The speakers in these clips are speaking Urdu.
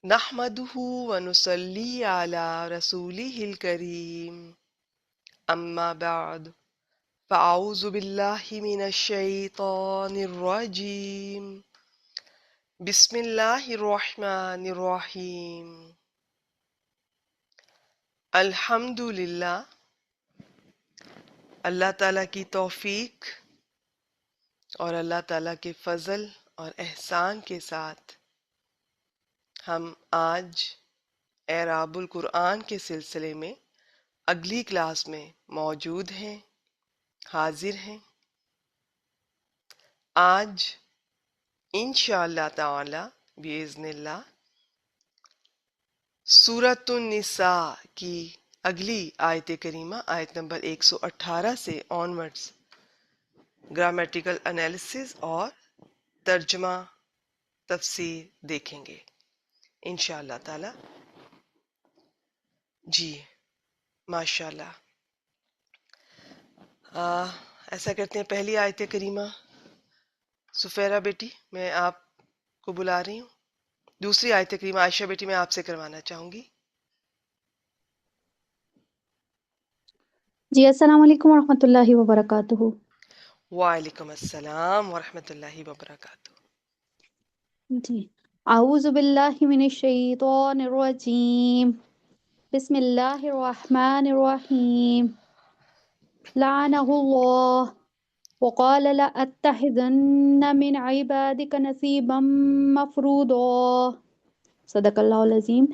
نحمده ونصلي على رسوله الكريم أما بعد فأعوذ بالله من الشيطان الرجيم بسم الله الرحمن الرحيم الحمد للہ اللہ تعالیٰ کی توفیق اور اللہ تعالیٰ کے فضل اور احسان کے ساتھ ہم آج اعراب القرآن کے سلسلے میں اگلی کلاس میں موجود ہیں، حاضر ہیں۔ آج انشاءاللہ تعالی بإذن اللہ سورۃ النساء کی اگلی آیت کریمہ آیت نمبر 118 سے آنورڈز گرامیٹیکل انالیسز اور ترجمہ تفسیر دیکھیں گے انشاءاللہ تعالی۔ جی ماشاءاللہ، ایسا کرتے ہیں، پہلی آیت کریمہ سفیرہ بیٹی میں آپ کو بلا رہی ہوں، دوسری آیت کریمہ عائشہ بیٹی میں آپ سے کروانا چاہوں گی۔ جی السلام علیکم ورحمۃ اللہ وبرکاتہ۔ وعلیکم السلام ورحمۃ اللہ وبرکاتہ۔ جی اعوذ باللہ من الشیطان الرجیم، بسم اللہ الرحمن الرحیم۔ لعنہ اللہ وقال لأتخذن من عبادك نصیبا مفروضا، صدق اللہ العظیم۔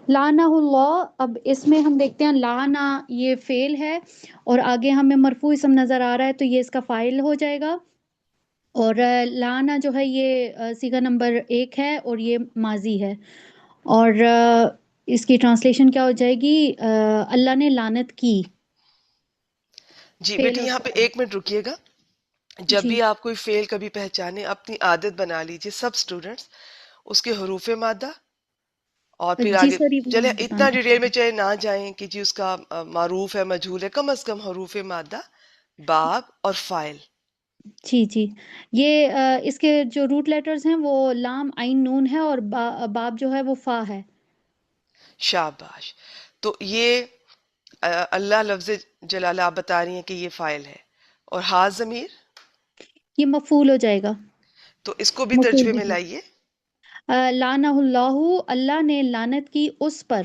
لعنہ اللہ، اب اس میں ہم دیکھتے ہیں لعنہ یہ فعل ہے اور آگے ہمیں مرفوع اسم نظر آ رہا ہے تو یہ اس کا فاعل ہو جائے گا، اور لعنہ جو ہے یہ صیغہ نمبر 1 ہے اور یہ ماضی ہے، اور اس کی ٹرانسلیشن کیا ہو جائے گی؟ اللہ نے لعنت کی، جی فعل بیٹی اور یہاں پہ فاعل۔ ایک منٹ رکیے گا، جب جی بھی آپ کوئی فعل کبھی پہچانے اپنی عادت بنا لیجئے سب اسٹوڈنٹس اس کے حروف مادہ اور پھر جی آگے سر، یہ چلے میں اتنا بتانا ڈیٹیل میں چلے نہ جائیں کہ جی اس کا معروف ہے مجہول ہے، کم از کم حروف مادہ باب اور فائل۔ جی جی، یہ اس کے جو روٹ لیٹرز ہیں وہ لام عین نون ہے، اور باب جو ہے وہ فا ہے۔ شاباش، تو یہ اللہ لفظ جلالہ آپ بتا رہی ہیں کہ یہ فائل ہے، اور ہا ضمیر یہ مفعول ہو جائے گا، تو اس کو بھی مفعول ترجمے میں بھی۔ لائیے۔ لعنہ اللہ، اللہ نے لعنت کی اس پر۔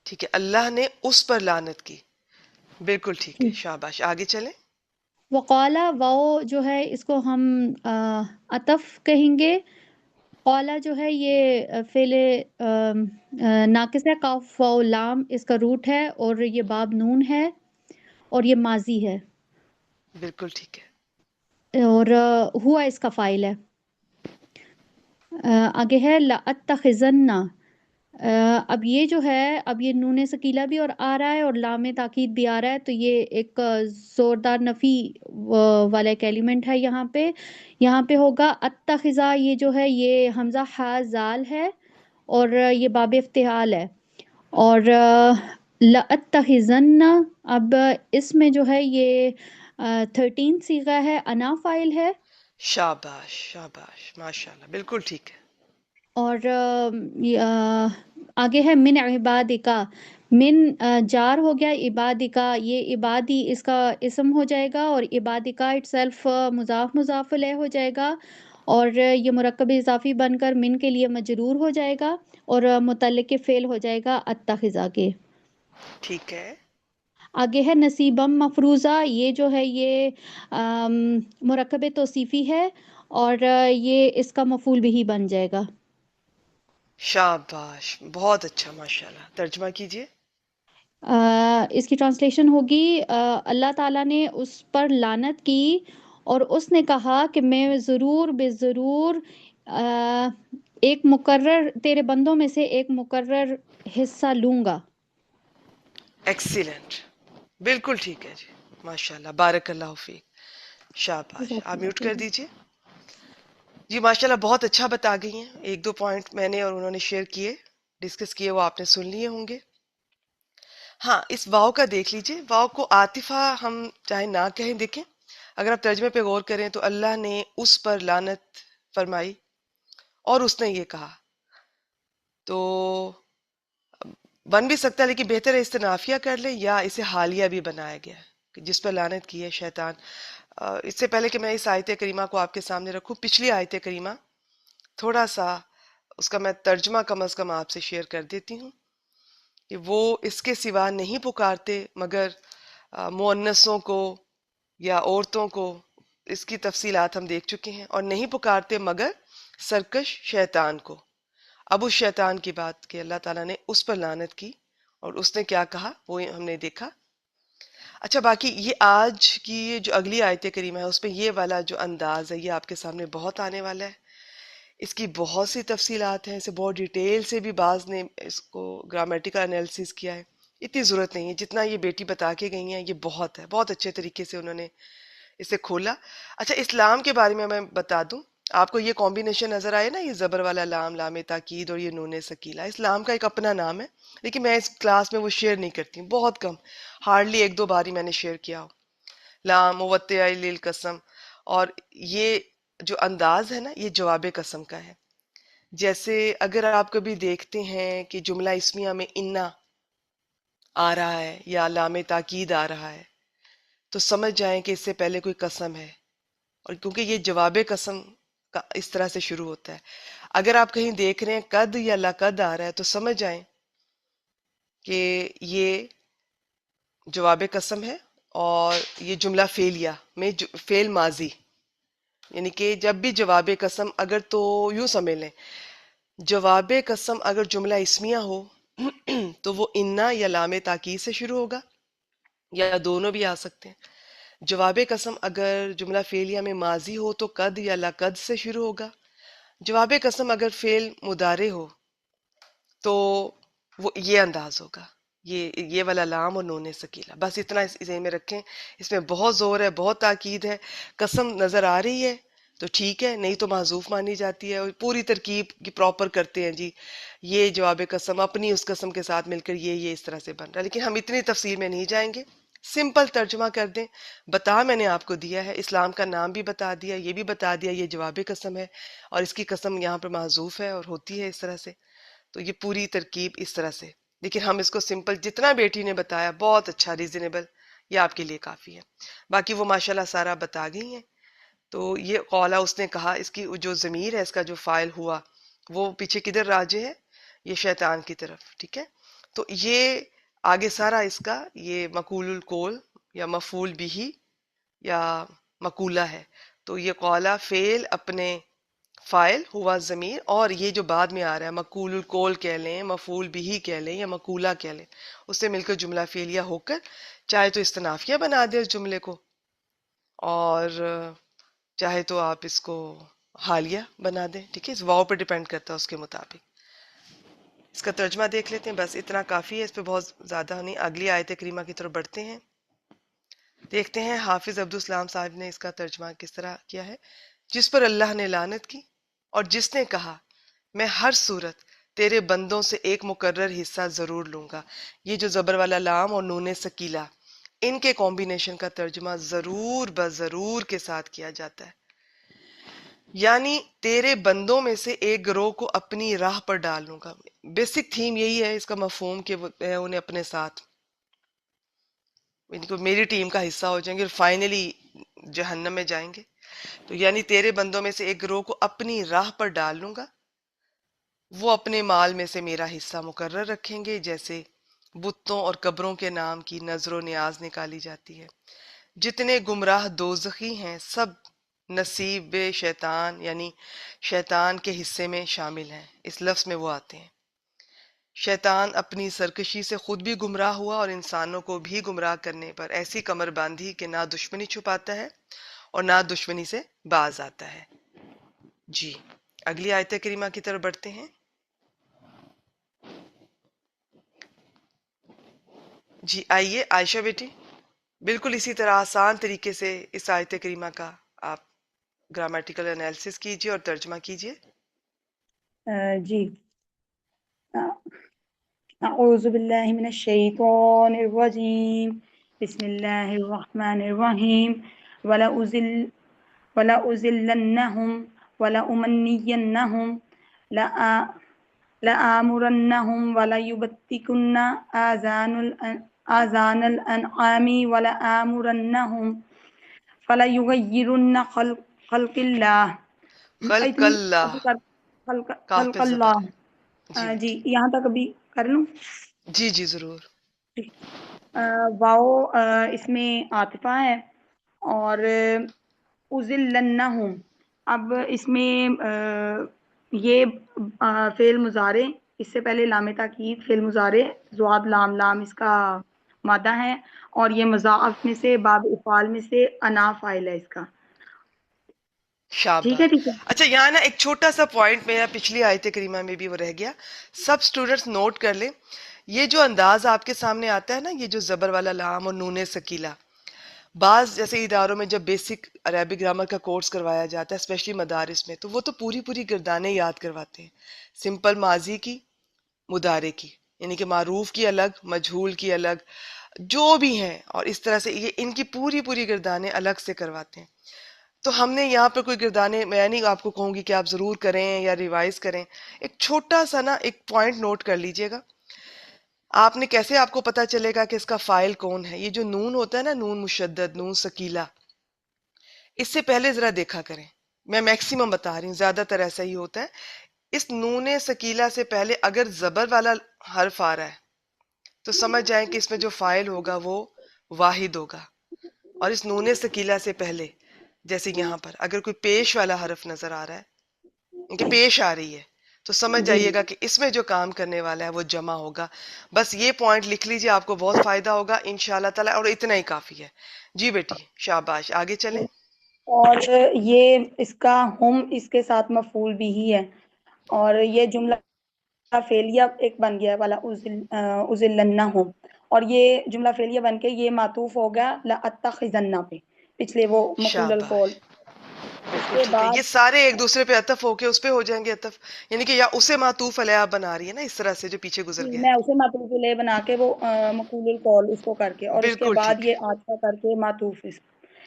ٹھیک ہے، اللہ نے اس پر لعنت کی، بالکل ٹھیک ہے، شاباش، آگے چلیں۔ وقالا، واؤ جو ہے اس کو ہم عطف کہیں گے۔ قالا جو ہے یہ فعل ناقص ہے، کاف واؤ لام اس کا روٹ ہے، اور یہ باب نون ہے اور یہ ماضی ہے، بالکل ٹھیک ہے۔ اور ہوا اس کا فاعل ہے۔ آگے ہے لأتخذن، اب یہ جو ہے، اب یہ نون ثقیلہ بھی اور آ رہا ہے اور لام تاکید بھی آ رہا ہے، تو یہ ایک زوردار نفی والا ایک ایلیمنٹ ہے یہاں پہ ہوگا اتخذا، یہ جو ہے یہ حمزہ ہا زال ہے اور یہ باب افتعال ہے، اور لأتخذن، اب اس میں جو ہے یہ 13 صیغہ ہے، انا فاعل ہے، شاباش شاباش، ماشاء اللہ، بالکل ٹھیک ہے۔ اور آگے ہے من عبادکا، من جار ہو گیا، عبادکا یہ عبادی اس کا اسم ہو جائے گا، اور عبادکا اٹ سیلف مضاف الیہ ہو جائے گا، اور یہ مرکب اضافی بن کر من کے لیے مجرور ہو جائے گا، اور متعلق فعل ہو جائے گا اتخذا کے۔ ٹھیک ہے، آگے ہے نصیبم مفروضہ، یہ جو ہے یہ مرکب توصیفی ہے، اور یہ اس کا مفعول بھی بن جائے گا۔ شاباش، بہت اچھا، ماشاء اللہ، ترجمہ کیجئے۔ اس کی ٹرانسلیشن ہوگی اللہ تعالیٰ نے اس پر لعنت کی اور اس نے کہا کہ میں ضرور بے ضرور ایک مقرر تیرے بندوں میں سے ایک مقرر حصہ لوں گا۔ ایکسیلنٹ، بالکل ٹھیک ہے جی، ماشاء اللہ، بارک اللہ فیک، شاباش، جزاک آپ اللہ میوٹ کر خیر۔ دیجئے۔ جی ماشاء اللہ، بہت اچھا بتا گئی ہیں، ایک دو پوائنٹ میں نے اور انہوں نے شیئر کیے، ڈسکس کیے، وہ آپ نے سن لیے ہوں گے۔ ہاں، اس واو کا دیکھ لیجئے، واو کو عاطفہ ہم چاہے نہ کہیں، دیکھیں اگر آپ ترجمے پہ غور کریں تو اللہ نے اس پر لعنت فرمائی اور اس نے یہ کہا، تو بن بھی سکتا ہے، لیکن بہتر ہے استنافیہ کر لیں یا اسے حالیہ بھی بنایا گیا ہے کہ جس پر لعنت کی ہے شیطان۔ اس سے پہلے کہ میں اس آیت کریمہ کو آپ کے سامنے رکھوں، پچھلی آیت کریمہ تھوڑا سا اس کا میں ترجمہ کم از کم آپ سے شیئر کر دیتی ہوں کہ وہ اس کے سوا نہیں پکارتے مگر مؤنثوں کو یا عورتوں کو، اس کی تفصیلات ہم دیکھ چکے ہیں، اور نہیں پکارتے مگر سرکش شیطان کو۔ اب اس شیطان کی بات کہ اللہ تعالیٰ نے اس پر لعنت کی اور اس نے کیا کہا وہ ہم نے دیکھا۔ اچھا، باقی یہ آج کی یہ جو اگلی آیت کریمہ ہے اس میں یہ والا جو انداز ہے یہ آپ کے سامنے بہت آنے والا ہے۔ اس کی بہت سی تفصیلات ہیں، اسے بہت ڈیٹیل سے بھی بعض نے اس کو گرامیٹیکل انالیسس کیا ہے۔ اتنی ضرورت نہیں ہے، جتنا یہ بیٹی بتا کے گئی ہیں یہ بہت ہے، بہت اچھے طریقے سے انہوں نے اسے کھولا۔ اچھا، اسلام کے بارے میں بتا دوں آپ کو، یہ کمبینیشن نظر آئے نا، یہ زبر والا لام، لام تاکید، اور یہ نون سکیلا، اسلام کا ایک اپنا نام ہے، لیکن میں اس کلاس میں وہ شیئر نہیں کرتی ہوں، بہت کم، ہارڈلی ایک دو بار ہی میں نے شیئر کیا ہو۔ لام موطئ للقسم، اور یہ جو انداز ہے نا یہ جواب قسم کا ہے۔ جیسے اگر آپ کبھی دیکھتے ہیں کہ جملہ اسمیہ میں انا آ رہا ہے یا لام تاکید آ رہا ہے تو سمجھ جائیں کہ اس سے پہلے کوئی قسم ہے، اور کیونکہ یہ جواب قسم کا اس طرح سے شروع ہوتا ہے۔ اگر آپ کہیں دیکھ رہے ہیں قد یا لقد آ رہا ہے تو سمجھ جائیں کہ یہ جواب قسم ہے، اور یہ جملہ فعلیہ میں فعل ماضی، یعنی کہ جب بھی جواب قسم، اگر تو یوں سمجھ لیں جواب قسم اگر جملہ اسمیہ ہو تو وہ انا یا لام تاکید سے شروع ہوگا، یا دونوں بھی آ سکتے ہیں۔ جواب قسم اگر جملہ فعلیہ میں ماضی ہو تو قد یا لقد سے شروع ہوگا۔ جواب قسم اگر فعل مضارع ہو تو وہ یہ انداز ہوگا، یہ والا لام اور نون سکیلا، بس اتنا اس ذہن میں رکھیں۔ اس میں بہت زور ہے، بہت تاکید ہے۔ قسم نظر آ رہی ہے تو ٹھیک ہے، نہیں تو معذوف مانی جاتی ہے، اور پوری ترکیب کی پراپر کرتے ہیں جی، یہ جواب قسم اپنی اس قسم کے ساتھ مل کر یہ اس طرح سے بن رہا ہے، لیکن ہم اتنی تفصیل میں نہیں جائیں گے، سمپل ترجمہ کر دیں۔ بتا میں نے آپ کو دیا ہے، اسلام کا نام بھی بتا دیا، یہ بھی بتا دیا یہ جواب قسم ہے، اور اس کی قسم یہاں پر معذوف ہے اور ہوتی ہے اس طرح سے، تو یہ پوری ترکیب اس طرح سے، لیکن ہم اس کو سمپل جتنا بیٹی نے بتایا بہت اچھا، ریزنیبل، یہ آپ کے لیے کافی ہے۔ باقی وہ ماشاءاللہ سارا بتا گئی ہیں۔ تو یہ قولا اس نے کہا، اس کی جو ضمیر ہے، اس کا جو فاعل ہوا وہ پیچھے کدھر راجع ہے؟ یہ شیطان کی طرف، ٹھیک ہے۔ تو یہ آگے سارا اس کا یہ مقول القول یا مفعول بھی یا مقولہ ہے، تو یہ قولا فعل اپنے فائل ہوا ضمیر، اور یہ جو بعد میں آ رہا ہے مقول القول کہہ لیں، مفعول بھی کہہ لیں یا مقولہ کہہ لیں، اس سے مل کر جملہ فعلیہ ہو کر چاہے تو استنافیہ بنا دے اس جملے کو، اور چاہے تو آپ اس کو حالیہ بنا دیں، ٹھیک ہے، اس واو پہ ڈیپینڈ کرتا ہے اس کے مطابق۔ اس کا ترجمہ دیکھ لیتے ہیں، بس اتنا کافی ہے، اس پہ بہت زیادہ نہیں۔ اگلی آیت کریمہ کی طرف بڑھتے ہیں، دیکھتے ہیں حافظ عبدالسلام صاحب نے اس کا ترجمہ کس طرح کیا ہے۔ جس پر اللہ نے لعنت کی اور جس نے کہا میں ہر صورت تیرے بندوں سے ایک مقرر حصہ ضرور لوں گا، یہ جو زبر والا لام اور نون سکیلا، ان کے کمبینیشن کا ترجمہ ضرور بضرور کے ساتھ کیا جاتا ہے، یعنی تیرے بندوں میں سے ایک گروہ کو اپنی راہ پر ڈال لوں گا۔ بیسک تھیم یہی ہے اس کا مفہوم کہ میں انہیں اپنے ساتھ، ان کو میری ٹیم کا حصہ ہو جائیں گے اور فائنلی جہنم میں جائیں گے۔ تو یعنی تیرے بندوں میں سے ایک گروہ کو اپنی راہ پر ڈال لوں گا، وہ اپنے مال میں سے میرا حصہ مقرر رکھیں گے، جیسے بتوں اور قبروں کے نام کی نظر و نیاز نکالی جاتی ہے۔ جتنے گمراہ دوزخی ہیں سب نصیب شیطان یعنی شیطان کے حصے میں شامل ہیں، اس لفظ میں وہ آتے ہیں۔ شیطان اپنی سرکشی سے خود بھی گمراہ ہوا اور انسانوں کو بھی گمراہ کرنے پر ایسی کمر باندھی کہ نہ دشمنی چھپاتا ہے اور نہ دشمنی سے باز آتا ہے۔ جی اگلی آیت کریمہ کی طرف بڑھتے ہیں۔ جی آئیے عائشہ بیٹی، بالکل اسی طرح آسان طریقے سے اس آیت کریمہ کا آپ گرامیٹیکل انالیسس کیجئے اور ترجمہ کیجئے۔ جی اعوذ باللہ من الشیطان الرجیم، بسم اللہ الرحمن الرحیم، وَلَأُزِلَّنَّهُمْ وَلَأُمَنِّيَنَّهُمْ لآمرنہم وليبتكن آذان الأنعام ولآمرنہم فلیغیرن خلق اللہ. آئی خلق تھنک اللہ، خلق کاف خلق پہ زبر اللہ. ہے. جی جی بیٹی، یہاں تک ابھی کر لوں. جی جی ضرور. واؤ اس میں عاطفہ ہے اور اذلنہم. اب اس میں یہ فعل مضارع، اس سے پہلے لام تاکید فعل مضارع زواد لام لام اس کا مادہ ہے، اور یہ مضاعف میں سے باب افعال میں سے انا فاعل ہے اس کا. ٹھیک شاباش. ہے ٹھیک ہے. اچھا یہاں نا ایک چھوٹا سا پوائنٹ میرا پچھلی آیت کریمہ میں بھی وہ رہ گیا، سب سٹوڈنٹس نوٹ کر لیں. یہ جو انداز آپ کے سامنے آتا ہے نا، یہ جو زبر والا لام اور نون سکیلا، بعض جیسے اداروں میں جب بیسک عربی گرامر کا کورس کروایا جاتا ہے اسپیشلی مدارس میں، تو وہ تو پوری پوری گردانیں یاد کرواتے ہیں، سمپل ماضی کی، مضارع کی، یعنی کہ معروف کی الگ، مجہول کی الگ، جو بھی ہیں، اور اس طرح سے یہ ان کی پوری پوری گردانیں الگ سے کرواتے ہیں. تو ہم نے یہاں پر کوئی گردانے، میں نہیں آپ کو کہوں گی کہ آپ ضرور کریں یا ریوائز کریں. ایک چھوٹا سا نا ایک پوائنٹ نوٹ کر لیجئے گا. آپ نے کیسے، آپ کو پتا چلے گا کہ اس کا فائل کون ہے؟ یہ جو نون ہوتا ہے نا، نون مشدد، نون سکیلا، اس سے پہلے ذرا دیکھا کریں. میں میکسیمم بتا رہی ہوں، زیادہ تر ایسا ہی ہوتا ہے. اس نون سکیلا سے پہلے اگر زبر والا حرف آ رہا ہے تو سمجھ جائیں کہ اس میں جو فائل ہوگا وہ واحد ہوگا. اور اس نون سکیلا سے پہلے جیسے یہاں پر اگر کوئی پیش والا حرف نظر آ رہا ہے کہ پیش آ رہی ہے، تو سمجھ جی جائیے گا کہ اس میں جو کام کرنے والا ہے وہ جمع ہوگا. بس یہ پوائنٹ لکھ لیجئے، آپ کو بہت فائدہ ہوگا انشاءاللہ تعالی، اور اتنا ہی کافی ہے. جی بیٹی شاباش، آگے چلیں. اور یہ اس کا ہم اس کے ساتھ مفعول بھی ہی ہے، اور یہ جملہ فعلیہ ایک بن گیا والا ازلنہم، اور یہ جملہ فعلیہ بن کے یہ معطوف ہو گیا لاتخذن پہ، پچھلے وہ مفعول القول. شاباش، اس بالکل کے ٹھیک ہے. بعد یہ سارے ایک دوسرے پہ عطف ہو کے اس پہ ہو جائیں گے عطف، یعنی کہ یا اسے معطوف علیہ آپ بنا رہی ہے نا، اس طرح سے جو پیچھے گزر گیا میں ہے. اسے معطوف لے بنا کے وہ مفعول القول اس کو کر کے، اور اس کے بالکل بعد ٹھیک ہے، یہ عاطفہ کر کے معطوف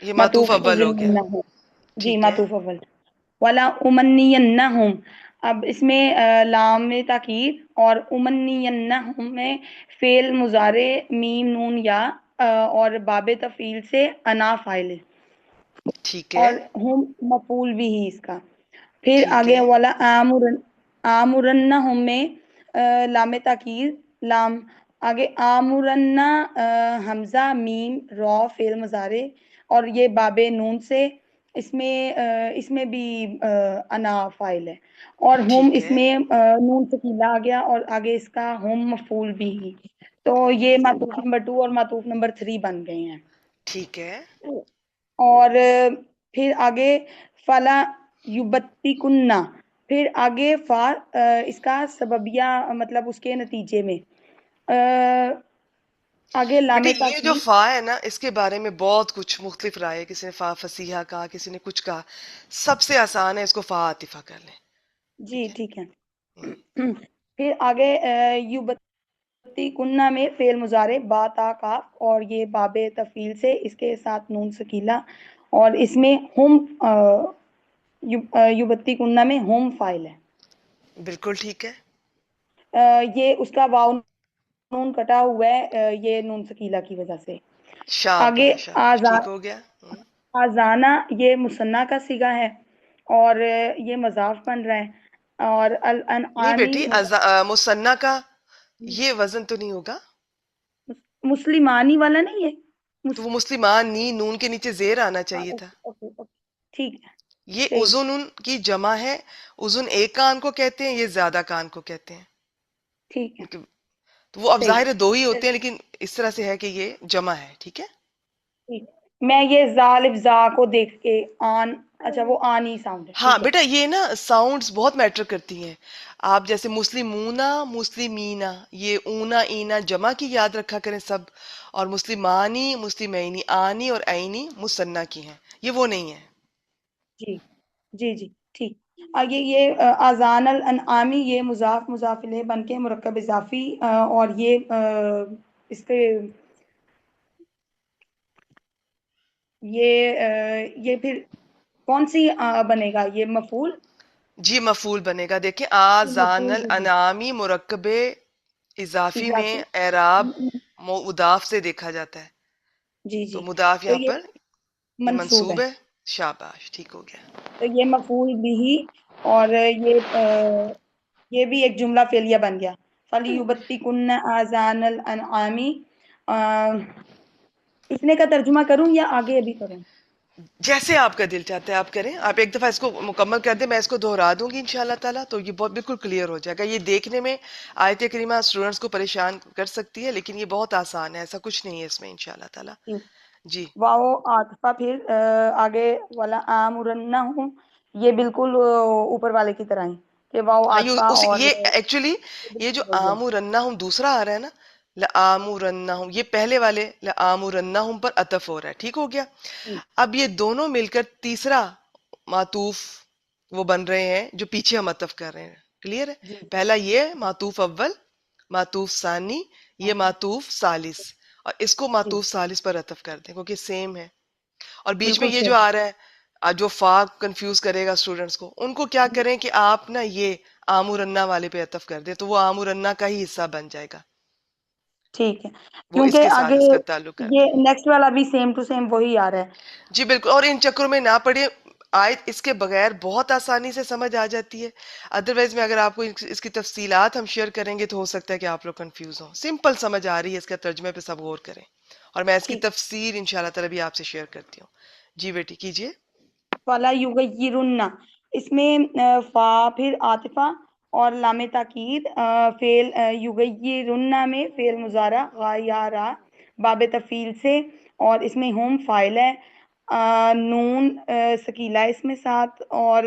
یہ معطوف اول ہو گیا. ازلنہم. جی ٹھیک ہے. معطوف اول. ولا امنینہم. اب اس میں لام تاکید اور امنینہم میں فعل مضارع میم نون یا اور باب تفعیل سے انا فاعل ہے، ٹھیک ہے. اور ہم مفعول بھی ہی اس کا. پھر ٹھیک آگے ہے. والا آمرنہم میں لام تاکید لام، آگے آمرنہ حمزہ میم را فعل مضارع، اور یہ باب نون سے، اس میں بھی انا فاعل ہے، اور ہم ٹھیک اس ہے. میں نون سکیلا آ گیا، اور آگے اس کا ہم مفعول بھی ہی. تو یہ معطوف نمبر 2 اور معطوف نمبر 3 بن گئے ہیں. ٹھیک ہے. اور پھر آگے فلا یبتی کننا، پھر آگے فا اس کا سببیہ مطلب اس کے نتیجے میں آگے لام بیٹے یہ جو تاکید. فا ہے نا، اس کے بارے میں بہت کچھ مختلف رائے ہے. کسی نے فا فصیحہ کہا، کسی نے کچھ کہا. سب سے آسان ہے اس کو فا عاطفہ کر لیں. جی ٹھیک ہے. ٹھیک ہے. پھر آگے یبتی کننا میں فعل مضارع با تا کاف، اور یہ باب تفعیل سے اس کے ساتھ نون سکیلا، اور اس میں ہم یبتی کننا میں ہم فاعل ہے. بالکل ٹھیک ہے. یہ اس کا واو نون کٹا ہوا ہے یہ نون سکیلا کی وجہ سے. آگے شاباش شاباش، ٹھیک ہو گیا. آزانہ یہ مثنیٰ کا صیغہ ہے، اور یہ مضاف بن رہا ہے، اور نہیں الانعامی بیٹی، مثنیٰ کا یہ وزن تو نہیں ہوگا. مسلمانی والا نہیں ہے. تو وہ مسلمان نی نون کے نیچے زیر آنا چاہیے تھا. اوکے اوکے ٹھیک ہے. یہ صحیح. اذن کی جمع ہے. اذن ایک کان کو کہتے ہیں، یہ زیادہ کان کو کہتے ہیں. ٹھیک ہے. تو وہ اب صحیح. ظاہر ہے دو ہی ہوتے ہیں، لیکن اس طرح سے ہے کہ یہ جمع ہے. ٹھیک ہے. ٹھیک. میں یہ ظالب زا کو دیکھ کے آن، اچھا وہ آن ہی ساؤنڈ ہے. ہاں ٹھیک ہے. بیٹا یہ نا ساؤنڈز بہت میٹر کرتی ہیں. آپ جیسے مسلمونا، مسلمینا، یہ اونا اینا جمع کی یاد رکھا کریں سب، اور مسلمانی، مسلمینی، آنی اور عینی مثنیٰ کی ہیں، یہ وہ نہیں ہے. جی جی جی ٹھیک. آگے یہ آذان الانعامی یہ مضاف مضاف الیہ بن کے مرکب اضافی، اور یہ اس کے یہ پھر کون سی بنے گا یہ مفعول؟ جی مفعول بنے گا. دیکھیں آزان مفعول بھی الانعامی مرکب اضافی میں اضافی. اعراب مضاف سے دیکھا جاتا ہے. جی تو جی. مضاف تو یہاں یہ پر یہ منصوب ہے. منصوب ہے. شاباش ٹھیک ہو گیا. تو یہ مفعول بھی اور یہ بھی ایک جملہ فعلیہ بن گیا. فَلْيُبَتِّكُنَّ آذَانَ الْأَنْعَامِ. اتنے کا ترجمہ کروں یا آگے ابھی کروں؟ جیسے آپ کا دل چاہتا ہے آپ کریں. آپ ایک دفعہ اس کو مکمل کر دیں, میں اس کو دہرا دوں گی انشاءاللہ تعالیٰ, تو یہ بہت بالکل کلیئر ہو جائے گا. یہ دیکھنے میں آیت کریمہ اسٹوڈنٹس کو پریشان کر سکتی ہے, لیکن یہ بہت آسان ہے, ایسا کچھ نہیں ہے اس میں انشاءاللہ تعالیٰ. جی واو عاطفہ پھر آگے والا آمرنہم, یہ بالکل اوپر والے کی طرح ہی کہ واو ہاں عاطفہ اور یہ ایکچولی یہ جو بالکل وہی ہے. آمرنہم دوسرا آ رہا ہے نا, لآمرنہم, یہ پہلے والے لآمرنہم پر عطف ہو رہا ہے. ٹھیک ہو گیا. جی اب یہ دونوں مل کر تیسرا معطوف وہ بن رہے ہیں جو پیچھے ہم عطف کر رہے ہیں. کلیئر ہے. جی پہلا یہ معطوف اول, معطوف ثانی, یہ معطوف ثالث, اور اس کو جی معطوف ثالث پر عطف کر دیں کیونکہ سیم ہے. اور بیچ میں بالکل یہ جو صحیح. آ رہا ہے جو فا کنفیوز کرے گا اسٹوڈنٹس کو, ان کو کیا کریں کہ آپ نا یہ آمورنا والے پہ عطف کر دیں, تو وہ آمورنا کا ہی حصہ بن جائے گا, ٹھیک ہے وہ اس کیونکہ کے ساتھ آگے اس کا تعلق کر دیں. یہ نیکسٹ والا بھی سیم ٹو سیم وہی آ رہا ہے. جی بالکل, اور ان چکروں میں نہ پڑے. آیت اس کے بغیر بہت آسانی سے سمجھ آ جاتی ہے. ادروائز میں اگر آپ کو اس کی تفصیلات ہم شیئر کریں گے تو ہو سکتا ہے کہ آپ لوگ کنفیوز ہوں. سمپل سمجھ آ رہی ہے, اس کا ترجمے پہ سب غور کریں, اور میں اس کی ٹھیک. تفسیر انشاءاللہ تعالی بھی آپ سے شیئر کرتی ہوں. جی بیٹی کیجئے. فَلَا يُغَيِّرُنَّ, اس میں فا پھر عاطفہ اور لام تاکید. فعل یغیرن میں فعل مضارع غایارہ باب تفعیل سے, اور اس میں ہم فاعل ہے. نون ثقیلہ اس میں ساتھ, اور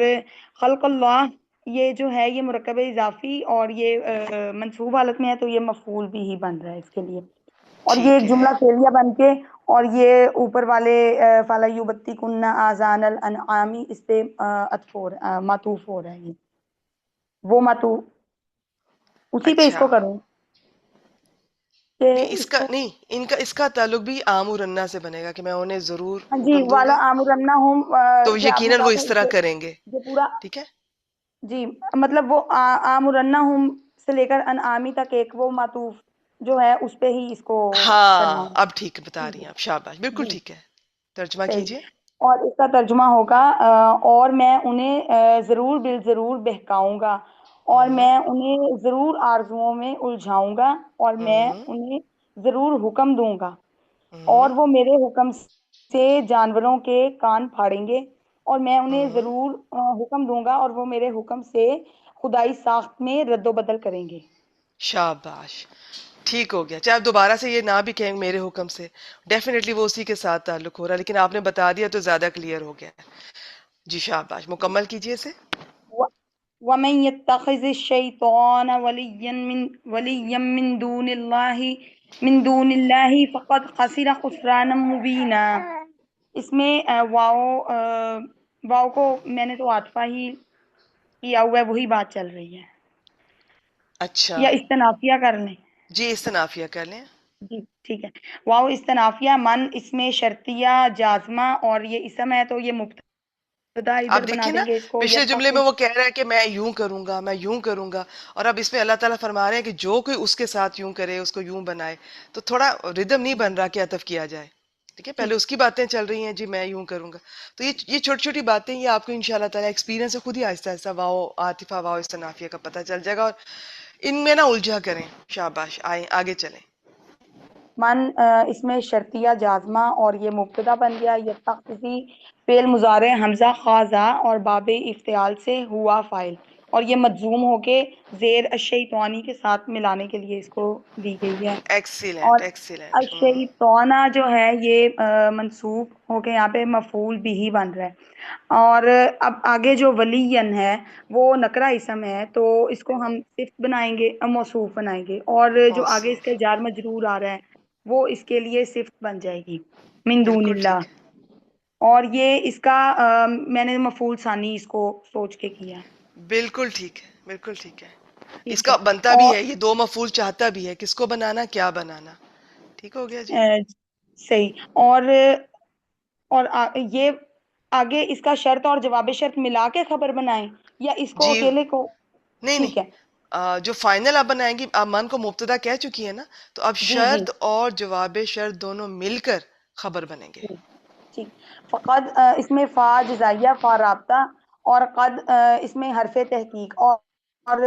خلق اللہ یہ جو ہے یہ مرکب اضافی اور یہ منصوب حالت میں ہے, تو یہ مفعول بھی ہی بن رہا ہے اس کے لیے. اور یہ ٹھیک ایک ہے. جملہ فعلیہ بن کے, اور یہ اوپر والے فَلَا يُبَتِّكُنَّ آذَانَ الْأَنْعَامِ اس پہ عطف ہو رہا, معطوف ہو رہا ہے. یہ وہ معطوف اسی پہ اس اچھا کو کروں کہ نہیں, اس اس کا کو. نہیں, ان کا اس کا تعلق بھی آمورنا سے بنے گا کہ میں انہیں ضرور ہاں جی, حکم دوں والا گا, آمرنا ہوں تو کہ آپ نے یقیناً کہا وہ تھا اس طرح کریں گے. یہ پورا. ٹھیک ہے. جی مطلب وہ آمرنا ہوں سے لے کر انعامی تک ایک وہ معطوف جو ہے اس پہ ہی اس کو کرنا ہاں ہے. اب ٹھیک بتا رہی ہیں آپ, شاباش, بالکل جی ٹھیک ہے. ترجمہ صحیح. کیجئے. اور اس کا ترجمہ ہوگا اور میں انہیں ضرور بالضرور بہکاؤں گا, اور ہوں میں انہیں ضرور آرزوؤں میں الجھاؤں گا, اور میں ہوں انہیں ضرور حکم دوں گا, اور ہوں وہ میرے حکم سے جانوروں کے کان پھاڑیں گے, اور میں انہیں ہوں ضرور حکم دوں گا, اور وہ میرے حکم سے خدائی ساخت میں رد و بدل کریں گے. شاباش ٹھیک ہو گیا. چاہے آپ دوبارہ سے یہ نہ بھی کہیں میرے حکم سے, ڈیفینیٹلی وہ اسی کے ساتھ تعلق ہو رہا ہے, لیکن آپ نے بتا دیا تو زیادہ کلیئر ہو گیا ہے. جی شاباش, مکمل کیجئے اسے. وَمَن يَتَّخِذِ الشَّيْطَانَ وَلِيًّا مِّن دُونِ اللَّهِ فَقَدْ خَسِرَ خُسْرَانًا مُّبِينًا. اس میں واؤ کو میں نے تو عاطفہ ہی کیا ہوا ہے, وہی بات چل رہی ہے, اچھا یا استنافیہ کر لیں؟ جی استنافیہ کر لیں. جی ٹھیک ہے. واؤ استنافیہ من اس میں شرطیہ جازمہ, اور یہ اسم ہے تو یہ مبتدا آپ ادھر بنا دیکھیں نا دیں گے اس کو. پچھلے جملے میں وہ کہہ رہا ہے کہ میں یوں کروں گا, میں یوں کروں گا, اور اب اس میں اللہ تعالیٰ فرما رہے ہیں کہ جو کوئی اس کے ساتھ یوں کرے, اس کو یوں بنائے, تو تھوڑا ردم نہیں بن رہا کہ عطف کیا جائے. ٹھیک ہے, پہلے ٹھیک. اس کی باتیں چل رہی ہیں, جی میں یوں کروں گا. تو یہ چھوٹی چھوٹی باتیں یہ آپ کو انشاءاللہ تعالیٰ ایکسپیرینس سے خود ہی آہستہ آہستہ واؤ عاطفہ واؤ استنافیہ کا پتہ چل جائے گا, اور ان میں نہ الجھا کریں. شاباش, آئیں آگے چلیں. من اس میں شرطیہ جازمہ, اور یہ مبتدا بن گیا. یہ تخذی فعل مضارع حمزہ خاصا اور باب افتعال سے ہوا فاعل, اور یہ مجزوم ہو کے زیر الشیطانی کے ساتھ ملانے کے لیے اس کو دی گئی ہے. اور ایکسیلنٹ ایکسیلنٹ. الشیطانہ جو ہے یہ منصوب ہو کے یہاں پہ مفعول بھی ہی بن رہا ہے. اور اب آگے جو ولین ہے وہ نکرہ اسم ہے, تو اس کو ہم صفت بنائیں گے, موصوف بنائیں گے, اور جو آگے اس کے موصوف جار مجرور آ رہا ہے وہ اس کے لیے صفت بن جائے گی, من دون بالکل اللہ. ٹھیک ہے. اور یہ اس کا میں نے مفعول ثانی اس کو سوچ کے کیا ہے. بالکل ٹھیک ہے, بالکل ٹھیک ہے. اس ٹھیک ہے. کا بنتا بھی اور ہے, یہ دو مفعول چاہتا بھی ہے, کس کو بنانا کیا بنانا. ٹھیک ہو گیا جی. صحیح. اور یہ آگے اس کا شرط اور جواب شرط ملا کے خبر بنائیں یا اس کو جی اکیلے کو؟ نہیں ٹھیک ہے جو فائنل آپ بنائیں گی، آپ من کو مبتدا کہہ چکی ہیں نا، تو اب جی جی شرط اور جواب شرط دونوں مل کر خبر بنیں گے. ٹھیک ٹھیک فقد اس میں فا جزائیہ، فا رابطہ، اور قد اس میں حرف تحقیق، اور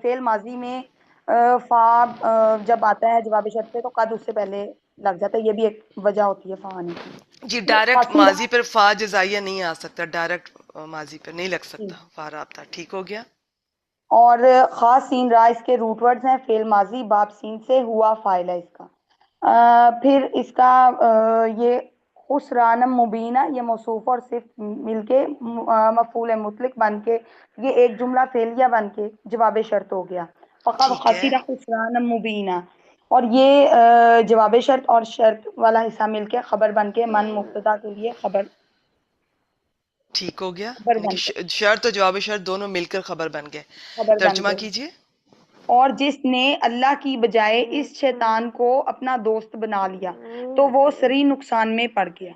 فعل ماضی میں فا جب آتا ہے جواب شرط پہ تو قد اس سے پہلے لگ جاتا ہے، یہ بھی ایک وجہ ہوتی ہے فا آنے کی. جی یہ ڈائریکٹ قصیدہ ماضی پر فا جزائیہ نہیں آ سکتا، ڈائریکٹ ماضی پر نہیں لگ جی، سکتا فا رابطہ. ٹھیک ہو گیا. اور خاص سین را اس کے روٹ ورڈز ہیں، فعل ماضی باب سین سے ہوا فاعل ہے اس کا. پھر اس کا یہ خسران مبینہ، یہ موصوف اور صفت مل کے مفعول مطلق بن کے یہ ایک جملہ فعلیہ بن کے جواب شرط ہو گیا. فقط ٹھیک ہے خسرہ خسران مبینہ، اور یہ جواب شرط اور شرط والا حصہ مل کے خبر بن کے من مبتدا کے لیے خبر ٹھیک ہو گیا، خبر یعنی کہ بن کے شرط اور جواب شرط دونوں مل کر خبر بن گئے. خبر بن ترجمہ گئے. کیجئے. اور جس نے اللہ کی بجائے اس شیطان کو اپنا دوست بنا لیا تو وہ سری نقصان میں پڑ گیا.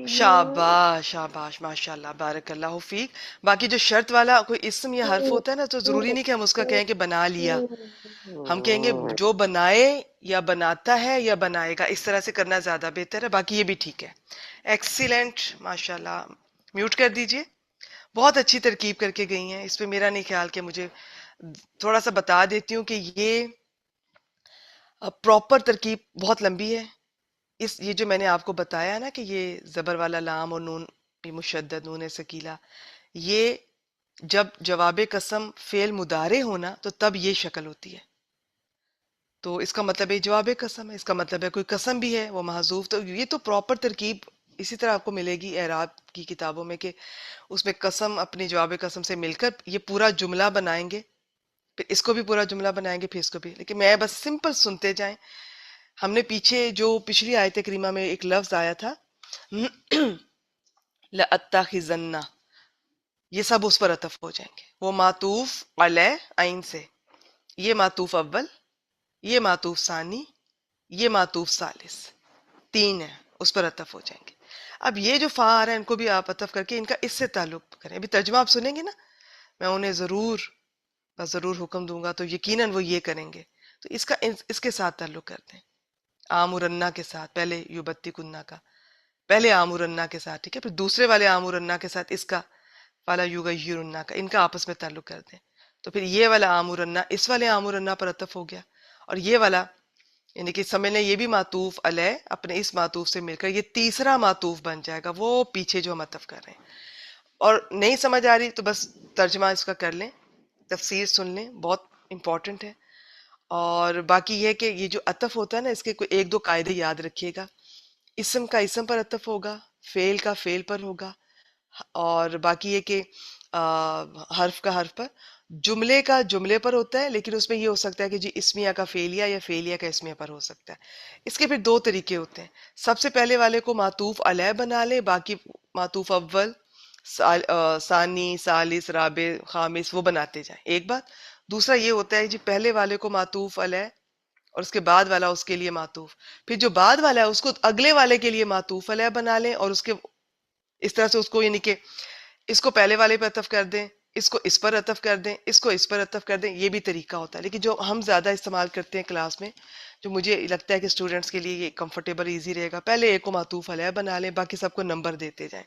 شاباش شاباش، ماشاء اللہ، بارک اللہ فیک. باقی جو شرط والا کوئی اسم یا حرف ہوتا ہے نا، تو ضروری نہیں کہ ہم اس کا کہیں کہ بنا لیا، ہم کہیں گے جو بنائے یا بناتا ہے یا بنائے گا، اس طرح سے کرنا زیادہ بہتر ہے. باقی یہ بھی ٹھیک ہے. ایکسیلنٹ، ماشاء اللہ. میوٹ کر دیجئے. بہت اچھی ترکیب کر کے گئی ہیں. اس پہ میرا نہیں خیال کہ مجھے تھوڑا سا بتا دیتی ہوں کہ یہ پراپر ترکیب بہت لمبی ہے. یہ جو میں نے آپ کو بتایا نا کہ یہ زبر والا لام اور نون بھی مشدد، نون ثقیلہ، یہ جب جواب قسم فعل مضارع ہونا تو تب یہ شکل ہوتی ہے. تو اس کا مطلب ہے جواب قسم ہے، اس کا مطلب ہے کوئی قسم بھی ہے وہ محذوف. تو یہ تو پراپر ترکیب اسی طرح آپ کو ملے گی اعراب کی کتابوں میں، کہ اس میں قسم اپنی جواب قسم سے مل کر یہ پورا جملہ بنائیں گے، پھر اس کو بھی پورا جملہ بنائیں گے، پھر اس کو بھی. لیکن میں بس سمپل سنتے جائیں. ہم نے پیچھے جو پچھلی آیت کریمہ میں ایک لفظ آیا تھا لَأَتَّخِذَنَّ، یہ سب اس پر عطف ہو جائیں گے. وہ معطوف علیہ عین سے، یہ معطوف اول، یہ معطوف ثانی، یہ معطوف ثالث، تین ہے، اس پر عطف ہو جائیں گے. اب یہ جو فا آ رہا ہے ان کو بھی آپ عطف کر کے ان کا اس سے تعلق کریں. ابھی ترجمہ آپ سنیں گے نا، میں انہیں ضرور حکم دوں گا تو یقیناً وہ یہ کریں گے، تو اس کے ساتھ تعلق کرتے ہیں. آمرنا کے ساتھ، پہلے یوبتی کننا کا، پہلے آمرنا کے ساتھ، ٹھیک ہے، پھر دوسرے والے آمرنا کے ساتھ اس کا والا یغیرنا کا، ان کا آپس میں تعلق کر دیں. تو پھر یہ والا آمرنا اس والے آمرنا پر عطف ہو گیا، اور یہ والا یعنی کہ سمجھ لیں یہ بھی معطوف علیہ اپنے اس معطوف سے مل کر یہ تیسرا معطوف بن جائے گا، وہ پیچھے جو ہم عطف کر رہے ہیں. اور نہیں سمجھ آ رہی تو بس ترجمہ اس کا کر لیں، تفسیر سن لیں، بہت امپورٹنٹ ہے. اور باقی یہ کہ یہ جو عطف ہوتا ہے نا، اس کے کوئی ایک دو قاعدے یاد رکھیے گا. اسم کا اسم پر عطف ہوگا، فعل کا فعل پر ہوگا، اور باقی یہ کہ حرف کا حرف پر، جملے کا جملے پر ہوتا ہے، لیکن اس میں یہ ہو سکتا ہے کہ جی اسمیہ کا فعلیہ یا فعلیہ کا اسمیہ پر ہو سکتا ہے. اس کے پھر دو طریقے ہوتے ہیں. سب سے پہلے والے کو معطوف علیہ بنا لیں، باقی معطوف اول، ثانی، ثالث، رابع، خامس وہ بناتے جائیں. ایک بات. دوسرا یہ ہوتا ہے جی پہلے والے کو معطوف علیہ اور اس کے بعد والا اس کے لیے معطوف، پھر جو بعد والا ہے اس کو اگلے والے کے لیے معطوف علیہ بنا لیں، اور اس کے اس طرح سے اس کو یعنی کہ اس کو پہلے والے پہ عطف کر دیں، اس کو اس پر عطف کر دیں، اس کو اس پر عطف کر دیں. یہ بھی طریقہ ہوتا ہے، لیکن جو ہم زیادہ استعمال کرتے ہیں کلاس میں، جو مجھے لگتا ہے کہ اسٹوڈنٹس کے لیے یہ کمفرٹیبل ایزی رہے گا، پہلے ایک کو معطوف علیہ بنا لیں، باقی سب کو نمبر دیتے جائیں.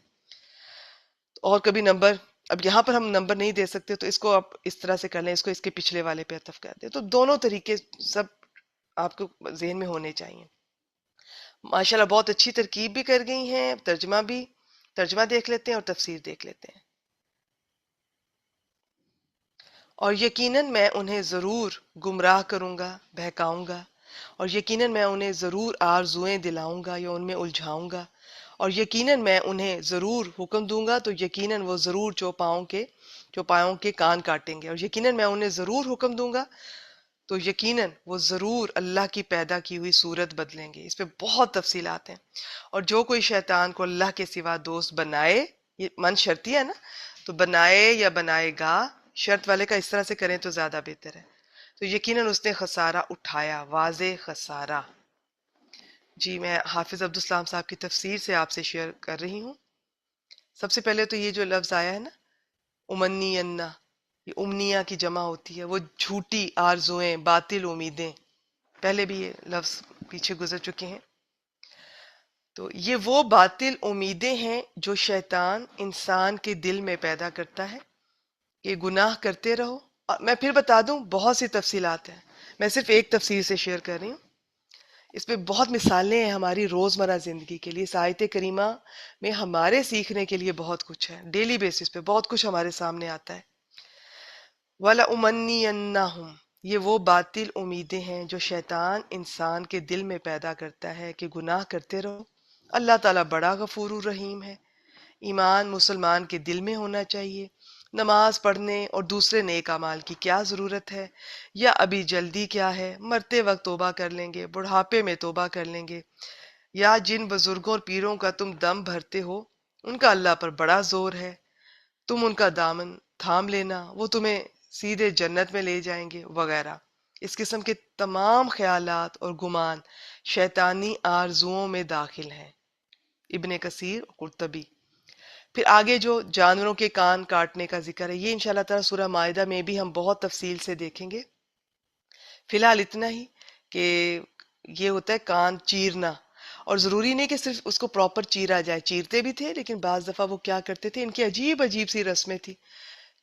اور کبھی نمبر، اب یہاں پر ہم نمبر نہیں دے سکتے تو اس کو آپ اس طرح سے کر لیں، اس کو اس کے پچھلے والے پہ عطف کر دیں. تو دونوں طریقے سب آپ کو ذہن میں ہونے چاہیے. ماشاءاللہ بہت اچھی ترکیب بھی کر گئی ہیں. ترجمہ دیکھ لیتے ہیں اور تفسیر دیکھ لیتے ہیں. اور یقیناً میں انہیں ضرور گمراہ کروں گا، بہکاؤں گا، اور یقیناً میں انہیں ضرور آرزوئیں دلاؤں گا یا ان میں الجھاؤں گا، اور یقیناً میں انہیں ضرور حکم دوں گا تو یقیناً وہ ضرور چوپاؤں کے کان کاٹیں گے، اور یقیناً میں انہیں ضرور حکم دوں گا تو یقیناً وہ ضرور اللہ کی پیدا کی ہوئی صورت بدلیں گے. اس پہ بہت تفصیلات ہیں. اور جو کوئی شیطان کو اللہ کے سوا دوست بنائے، یہ من شرطی ہے نا، تو بنائے یا بنائے گا، شرط والے کا اس طرح سے کریں تو زیادہ بہتر ہے، تو یقیناً اس نے خسارہ اٹھایا، واضح خسارہ. جی میں حافظ عبدالسلام صاحب کی تفسیر سے آپ سے شیئر کر رہی ہوں. سب سے پہلے تو یہ جو لفظ آیا ہے نا امنی انا، یہ امنیہ کی جمع ہوتی ہے، وہ جھوٹی آرزوئیں، باطل امیدیں، پہلے بھی یہ لفظ پیچھے گزر چکے ہیں۔ تو یہ وہ باطل امیدیں ہیں جو شیطان انسان کے دل میں پیدا کرتا ہے کہ گناہ کرتے رہو۔ اور میں پھر بتا دوں بہت سی تفصیلات ہیں، میں صرف ایک تفصیل سے شیئر کر رہی ہوں، اس میں بہت مثالیں ہیں ہماری روزمرہ زندگی کے لیے۔ اس آیت کریمہ میں ہمارے سیکھنے کے لیے بہت کچھ ہے، ڈیلی بیسس پہ بہت کچھ ہمارے سامنے آتا ہے۔ وَلَأُمَنِّيَنَّهُمْ، یہ وہ باطل امیدیں ہیں جو شیطان انسان کے دل میں پیدا کرتا ہے کہ گناہ کرتے رہو۔ اللہ تعالیٰ بڑا غفور الرحیم ہے۔ ایمان مسلمان کے دل میں ہونا چاہیے۔ نماز پڑھنے اور دوسرے نیک اعمال کی کیا ضرورت ہے، یا ابھی جلدی کیا ہے، مرتے وقت توبہ کر لیں گے، بڑھاپے میں توبہ کر لیں گے۔ یا جن بزرگوں اور پیروں کا تم دم بھرتے ہو ان کا اللہ پر بڑا زور ہے، تم ان کا دامن تھام لینا، وہ تمہیں سیدھے جنت میں لے جائیں گے، وغیرہ۔ اس قسم کے تمام خیالات اور گمان شیطانی آرزوؤں میں داخل ہیں۔ ابن کثیر، قرطبی۔ پھر آگے جو جانوروں کے کان کاٹنے کا ذکر ہے، یہ انشاءاللہ تعالیٰ سورہ مائدہ میں بھی ہم بہت تفصیل سے دیکھیں گے۔ فی الحال اتنا ہی کہ یہ ہوتا ہے کان چیرنا، اور ضروری نہیں کہ صرف اس کو پراپر چیرا جائے، چیرتے بھی تھے، لیکن بعض دفعہ وہ کیا کرتے تھے، ان کی عجیب عجیب سی رسمیں تھی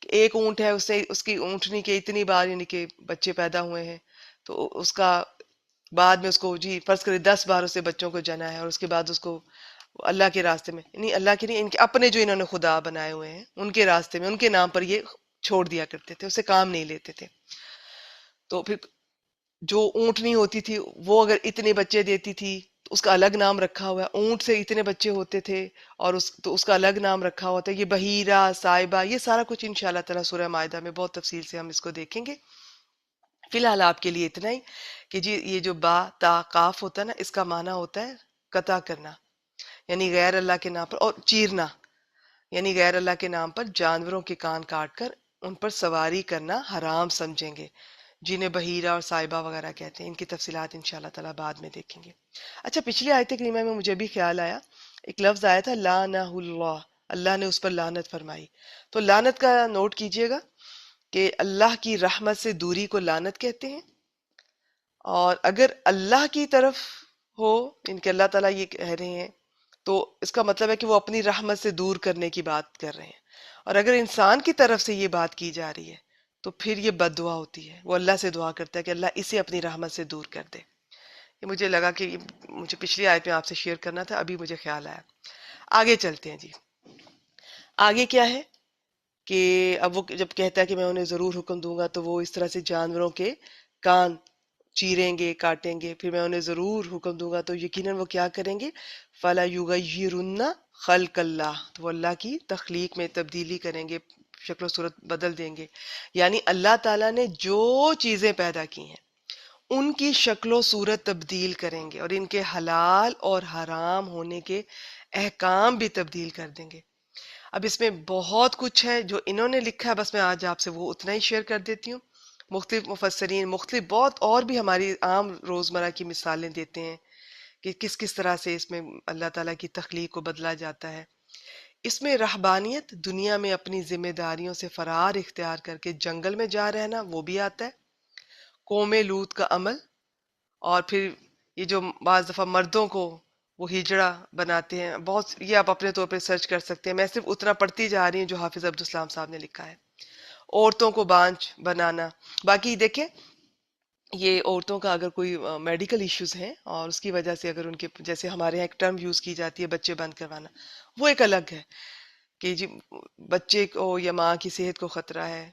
کہ ایک اونٹ ہے، اس کی اونٹنی کے اتنی بار یعنی کہ بچے پیدا ہوئے ہیں، تو اس کا بعد میں اس کو جی فرض کرے 10 بار اسے بچوں کو جنا ہے، اور اس کے بعد اس کو اللہ کے راستے میں، نہیں اللہ کے نہیں، ان کے اپنے جو انہوں نے خدا بنائے ہوئے ہیں ان کے راستے میں، ان کے نام پر یہ چھوڑ دیا کرتے تھے، اسے کام نہیں لیتے تھے۔ تو پھر جو اونٹنی ہوتی تھی وہ اگر اتنے بچے دیتی تھی تو اس کا الگ نام رکھا ہوا ہے، اونٹ سے اتنے بچے ہوتے تھے اور اس کا الگ نام رکھا ہوتا ہے۔ یہ بحیرہ، صائبہ، یہ سارا کچھ انشاءاللہ تعالیٰ سورہ مائدہ میں بہت تفصیل سے ہم اس کو دیکھیں گے۔ فی الحال آپ کے لیے اتنا ہی کہ جی یہ جو با تا قاف ہوتا ہے نا، اس کا معنی ہوتا ہے قطع کرنا، یعنی غیر اللہ کے نام پر، اور چیرنا یعنی غیر اللہ کے نام پر جانوروں کے کان کاٹ کر ان پر سواری کرنا حرام سمجھیں گے، جنہیں بحیرہ اور صائبہ وغیرہ کہتے ہیں۔ ان کی تفصیلات انشاءاللہ تعالیٰ بعد میں دیکھیں گے۔ اچھا، پچھلی آیت کریمہ میں مجھے بھی خیال آیا، ایک لفظ آیا تھا لعنہ اللہ، اللہ نے اس پر لعنت فرمائی۔ تو لعنت کا نوٹ کیجئے گا کہ اللہ کی رحمت سے دوری کو لعنت کہتے ہیں، اور اگر اللہ کی طرف ہو، ان کے اللہ تعالیٰ یہ کہہ رہے ہیں، تو اس کا مطلب ہے کہ وہ اپنی رحمت سے دور کرنے کی بات کر رہے ہیں، اور اگر انسان کی طرف سے یہ بات کی جا رہی ہے تو پھر یہ بد دعا ہوتی ہے، وہ اللہ سے دعا کرتا ہے کہ اللہ اسے اپنی رحمت سے دور کر دے۔ یہ مجھے لگا کہ یہ مجھے پچھلی آیت میں آپ سے شیئر کرنا تھا، ابھی مجھے خیال آیا۔ آگے چلتے ہیں جی، آگے کیا ہے کہ اب وہ جب کہتا ہے کہ میں انہیں ضرور حکم دوں گا، تو وہ اس طرح سے جانوروں کے کان چیریں گے، کاٹیں گے، پھر میں انہیں ضرور حکم دوں گا، تو یقیناً وہ کیا کریں گے، فَلَا يُغَيِّرُنَّ خَلْقَ اللَّهِ، تو وہ اللہ کی تخلیق میں تبدیلی کریں گے، شکل و صورت بدل دیں گے۔ یعنی اللہ تعالیٰ نے جو چیزیں پیدا کی ہیں ان کی شکل و صورت تبدیل کریں گے، اور ان کے حلال اور حرام ہونے کے احکام بھی تبدیل کر دیں گے۔ اب اس میں بہت کچھ ہے جو انہوں نے لکھا ہے، بس میں آج آپ سے وہ اتنا ہی شیئر کر دیتی ہوں۔ مختلف مفسرین مختلف بہت اور بھی ہماری عام روزمرہ کی مثالیں دیتے ہیں کہ کس کس طرح سے اس میں اللہ تعالیٰ کی تخلیق کو بدلا جاتا ہے۔ اس میں رہبانیت، دنیا میں اپنی ذمہ داریوں سے فرار اختیار کر کے جنگل میں جا رہنا، وہ بھی آتا ہے۔ قوم لوط کا عمل، اور پھر یہ جو بعض دفعہ مردوں کو وہ ہجڑا بناتے ہیں، بہت یہ آپ اپنے طور پہ سرچ کر سکتے ہیں، میں صرف اتنا پڑھتی جا رہی ہوں جو حافظ عبدالسلام صاحب نے لکھا ہے۔ عورتوں کو بانجھ بنانا، باقی دیکھیں یہ عورتوں کا اگر کوئی میڈیکل ایشوز ہیں اور اس کی وجہ سے اگر ان کے، جیسے ہمارے یہاں ایک ٹرم یوز کی جاتی ہے بچے بند کروانا، وہ ایک الگ ہے کہ جی بچے کو یا ماں کی صحت کو خطرہ ہے،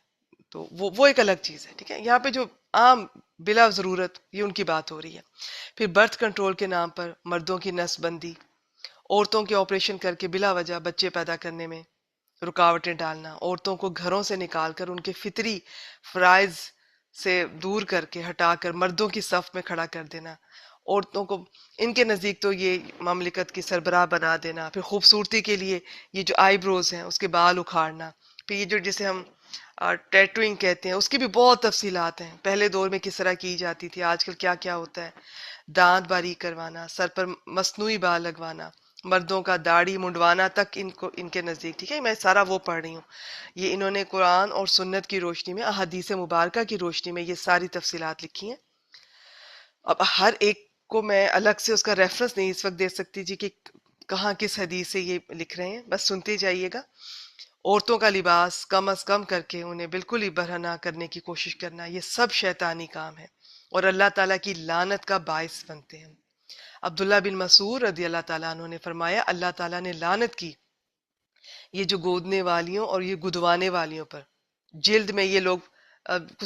تو وہ ایک الگ چیز ہے، ٹھیک ہے۔ یہاں پہ جو عام بلا ضرورت یہ ان کی بات ہو رہی ہے۔ پھر برتھ کنٹرول کے نام پر مردوں کی نس بندی، عورتوں کے آپریشن کر کے بلا وجہ بچے پیدا کرنے میں رکاوٹیں ڈالنا، عورتوں کو گھروں سے نکال کر ان کے فطری فرائض سے دور کر کے ہٹا کر مردوں کی صف میں کھڑا کر دینا، عورتوں کو ان کے نزدیک تو یہ مملکت کی سربراہ بنا دینا، پھر خوبصورتی کے لیے یہ جو آئی بروز ہیں اس کے بال اکھاڑنا، پھر یہ جو جسے ہم ٹیٹوئنگ کہتے ہیں، اس کی بھی بہت تفصیلات ہیں، پہلے دور میں کس طرح کی جاتی تھی، آج کل کیا کیا ہوتا ہے، دانت باریک کروانا، سر پر مصنوعی بال لگوانا، مردوں کا داڑھی منڈوانا تک ان کے نزدیک، ٹھیک ہے، میں سارا وہ پڑھ رہی ہوں، یہ انہوں نے قرآن اور سنت کی روشنی میں، احادیث مبارکہ کی روشنی میں یہ ساری تفصیلات لکھی ہیں۔ اب ہر ایک کو میں الگ سے اس کا ریفرنس نہیں اس وقت دے سکتی جی کہ کہاں کس حدیث سے یہ لکھ رہے ہیں، بس سنتے جائیے گا۔ عورتوں کا لباس کم از کم کر کے انہیں بالکل ہی برہنہ کرنے کی کوشش کرنا، یہ سب شیطانی کام ہے اور اللہ تعالیٰ کی لعنت کا باعث بنتے ہیں۔ عبداللہ بن مسعود رضی اللہ تعالیٰ عنہ نے فرمایا اللہ تعالیٰ نے لعنت کی یہ جو گودنے والیوں اور یہ گدوانے والیوں پر، جلد میں یہ لوگ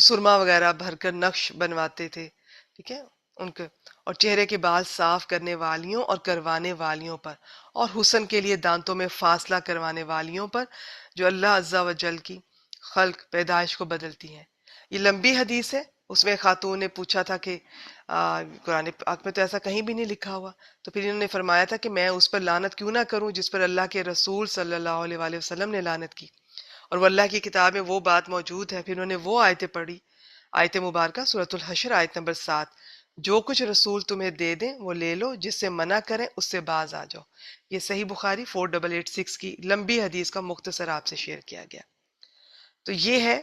سرما وغیرہ بھر کر نقش بنواتے تھے، ٹھیک ہے، ان کے، اور چہرے کے بال صاف کرنے والیوں اور کروانے والیوں پر، اور حسن کے لیے دانتوں میں فاصلہ کروانے والیوں پر، جو اللہ عز و جل کی خلق پیدائش کو بدلتی ہیں۔ یہ لمبی حدیث ہے، اس میں خاتون نے پوچھا تھا کہ قرآن پاک میں تو ایسا کہیں بھی نہیں لکھا ہوا، تو پھر انہوں نے فرمایا تھا کہ میں اس پر لعنت کیوں نہ کروں جس پر اللہ کے رسول صلی اللہ علیہ وآلہ وسلم نے لعنت کی، اور وہ اللہ کی کتاب میں وہ بات موجود ہے۔ پھر انہوں نے وہ آیتیں پڑھی، آیت مبارکہ سورۃ الحشر آیت نمبر 7، جو کچھ رسول تمہیں دے دیں وہ لے لو، جس سے منع کریں اس سے باز آ جاؤ۔ یہ صحیح بخاری 4886 کی لمبی حدیث کا مختصر آپ سے شیئر کیا گیا۔ تو یہ ہے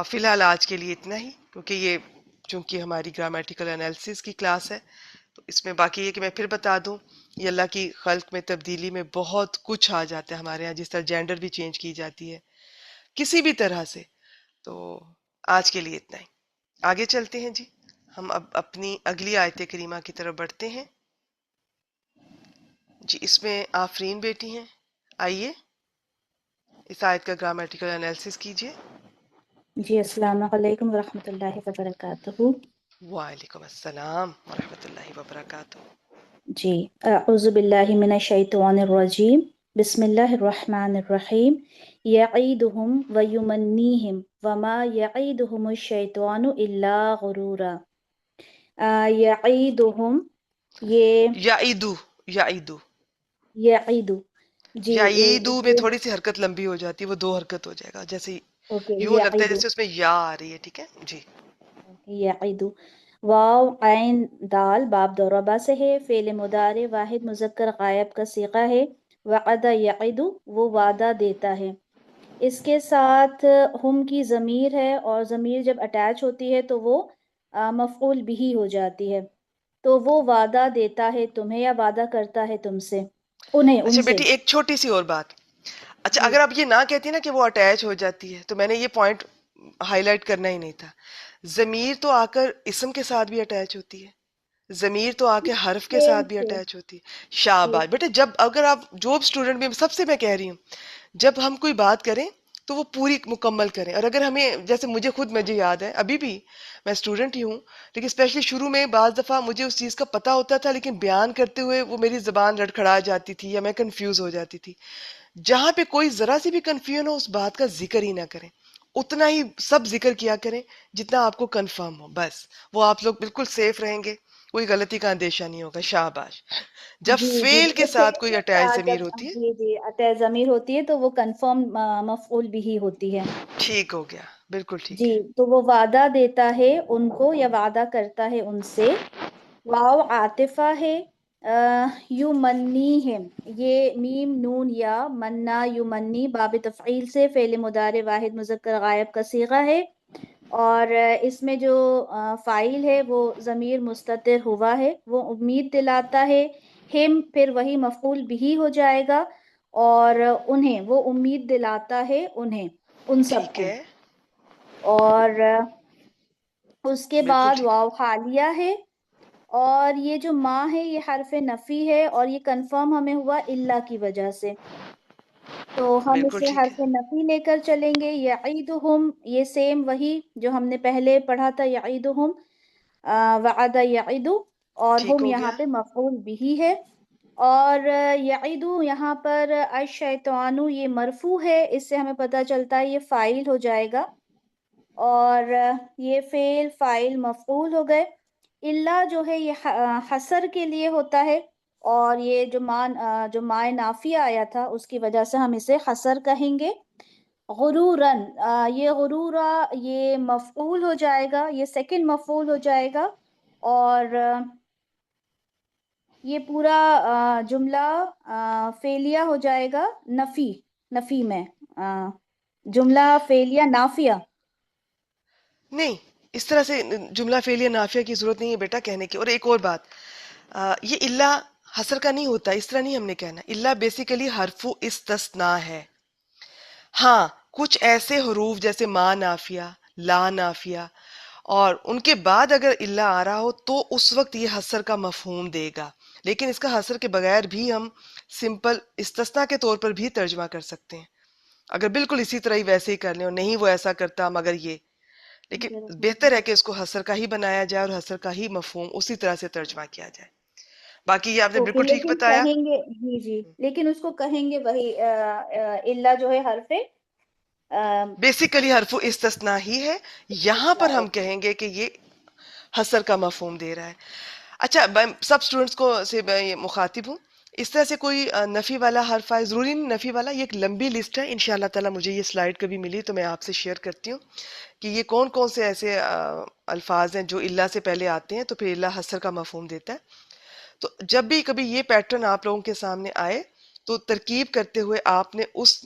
فی الحال آج کے لیے اتنا ہی، کیونکہ یہ چونکہ ہماری گرامیٹیکل انالیسس کی کلاس ہے، تو اس میں باقی یہ کہ میں پھر بتا دوں، یہ اللہ کی خلق میں تبدیلی میں بہت کچھ آ جاتا ہے ہمارے ہاں، جس طرح جینڈر بھی چینج کی جاتی ہے کسی بھی طرح سے۔ تو آج کے لیے اتنا ہی، آگے چلتے ہیں جی، ہم اب اپنی اگلی آیت کریمہ کی طرف بڑھتے ہیں جی۔ اس میں آفرین بیٹی ہیں، آئیے اس آیت کا گرامیٹیکل انالیسس کیجیے۔ جی السلام علیکم ورحمۃ اللہ وبرکاتہ۔ وعلیکم السلام ورحمۃ اللہ وبرکاتہ۔ جی اعوذ باللہ من الشیطان الرجیم، بسم اللہ الرحمن الرحیم۔ یعیدہم ویمنیہم وما یعیدہم الشیطان الا غرورا۔ یعیدہم، یہ یعیدو، یعیدو، یعیدو، جی یعیدو میں یہ تھوڑی سی حرکت لمبی ہو جاتی ہے، وہ دو حرکت ہو جائے گا، جیسے اوکے یوں لگتا ہے یعیدو، جیسے اس میں یا آ رہی ہے، ٹھیک ہے جی۔ یعیدو، واو عین دال باب ضربہ سے ہے، فعل مضارع واحد مذکر غائب کا صیغہ ہے۔ وعد یعد، وہ وعدہ دیتا ہے، اس کے ساتھ ہم کی ضمیر ہے، اور ضمیر جب اٹیچ ہوتی ہے تو وہ مفعول بھی ہو جاتی ہے۔ تو وہ وعدہ دیتا ہے تمہیں، یا وعدہ کرتا ہے تم سے، انہیں، ان اچھا سے۔ بیٹی ایک چھوٹی سی اور بات، اچھا جی اگر آپ یہ نہ کہتی نا کہ وہ اٹیچ ہو جاتی ہے، تو میں نے یہ پوائنٹ ہائی لائٹ کرنا ہی نہیں تھا۔ ضمیر تو آ کر اسم کے ساتھ بھی اٹیچ ہوتی ہے، ضمیر تو آ کے حرف کے سیم ساتھ بھی سیم، اٹیچ ہوتی ہے۔ جی شاباش بیٹے، جب اگر آپ جو اسٹوڈنٹ بھی، سب سے میں کہہ رہی ہوں، جب ہم کوئی بات کریں تو وہ پوری مکمل کریں، اور اگر ہمیں، جیسے مجھے یاد ہے، ابھی بھی میں اسٹوڈنٹ ہی ہوں، لیکن اسپیشلی شروع میں بعض دفعہ مجھے اس چیز کا پتہ ہوتا تھا، لیکن بیان کرتے ہوئے وہ میری زبان لڑکھڑا جاتی تھی یا میں کنفیوز ہو جاتی تھی۔ جہاں پہ کوئی ذرا سی بھی کنفیوژن ہو اس بات کا ذکر ہی نہ کریں، اتنا ہی سب ذکر کیا کریں جتنا آپ کو کنفرم ہو، بس وہ آپ لوگ بالکل سیف رہیں گے، کوئی غلطی کا اندیشہ نہیں ہوگا۔ شاباش۔ جب جی جی، فعل کے جب ساتھ کوئی اٹیچ ضمیر جب ہوتی ہے، جی جی اٹیچ ضمیر ہوتی ہے تو وہ کنفرم مفعول بھی ہوتی ہے۔ ٹھیک ہو گیا، بالکل ٹھیک جی، ہے۔ تو وہ وعدہ دیتا ہے ان کو، یا وعدہ کرتا ہے ان سے۔ واو عاطفہ ہے، یمنیہم، یہ میم نون یا منا یمنی باب تفعیل سے فعل مضارع واحد مذکر غائب کا صیغہ ہے، اور اس میں جو فاعل ہے وہ ضمیر مستتر ہوا ہے، وہ امید دلاتا ہے، ہم پھر وہی مفعول بھی ہو جائے گا، اور انہیں، وہ امید دلاتا ہے انہیں، ان سب ٹھیک کو۔ ہے، اور اس کے بالکل بعد ٹھیک ہے، واو حالیہ ہے، اور یہ جو ماں ہے یہ حرف نفی ہے، اور یہ کنفرم ہمیں ہوا اللہ کی وجہ سے، تو ہم بالکل اسے ٹھیک ہے، حرف نفی لے کر چلیں گے۔ یعیدہم، یہ سیم وہی جو ہم نے پہلے پڑھا تھا، یعیدہم، وعد یعید، اور ٹھیک ہم ہو یہاں گیا، پہ مفعول بھی ہے۔ اور یعیدو یہاں پر الشیطان، یہ مرفوع ہے، اس سے ہمیں پتہ چلتا ہے یہ فاعل ہو جائے گا، اور یہ فعل فاعل مفعول ہو گئے۔ اللہ جو ہے یہ حسر کے لیے ہوتا ہے، اور یہ جو ماء نافیہ آیا تھا اس کی وجہ سے ہم اسے حسر کہیں گے۔ غرورن، یہ غرورا یہ مفعول ہو جائے گا، یہ سیکنڈ مفعول ہو جائے گا، اور یہ پورا جملہ فعلیہ ہو جائے گا نفی میں، جملہ فعلیہ نافیہ. نہیں، اس طرح سے جملہ فعلیہ نافیہ کی ضرورت نہیں ہے بیٹا کہنے کی. اور ایک اور بات، یہ الا حسر کا نہیں ہوتا، اس طرح نہیں ہم نے کہنا. الا بیسیکلی حرف استثناء ہے. ہاں کچھ ایسے حروف جیسے ما نافیہ، لا نافیہ، اور ان کے بعد اگر الا آ رہا ہو تو اس وقت یہ حسر کا مفہوم دے گا. لیکن اس کا حسر کے بغیر بھی ہم سمپل استثناء کے طور پر بھی ترجمہ کر سکتے ہیں، اگر بالکل اسی طرح ہی ویسے ہی کر لیں اور نہیں وہ ایسا کرتا مگر یہ. لیکن بہتر ہے کہ اس کو حسر کا ہی بنایا جائے اور حسر کا ہی مفہوم اسی طرح سے ترجمہ کیا جائے. باقی یہ آپ نے اوکے، بالکل ٹھیک لیکن بتایا. کہیں گے جی، لیکن اس کو کہیں گے وہی الا جو ہے حرف بیسیکلی حرف استثناء ہی ہے، یہاں پر ہم کہیں گے کہ یہ حسر کا مفہوم دے رہا ہے. اچھا، میں سب اسٹوڈنٹس کو سے میں یہ مخاطب ہوں، اس طرح سے کوئی نفی والا حرف آئے، ضروری نہیں نفی والا، یہ ایک لمبی لسٹ ہے. انشاءاللہ تعالیٰ مجھے یہ سلائیڈ کبھی ملی تو میں آپ سے شیئر کرتی ہوں کہ یہ کون کون سے ایسے الفاظ ہیں جو اللہ سے پہلے آتے ہیں تو پھر اللہ حسر کا مفہوم دیتا ہے. تو جب بھی کبھی یہ پیٹرن آپ لوگوں کے سامنے آئے تو ترکیب کرتے ہوئے آپ نے اس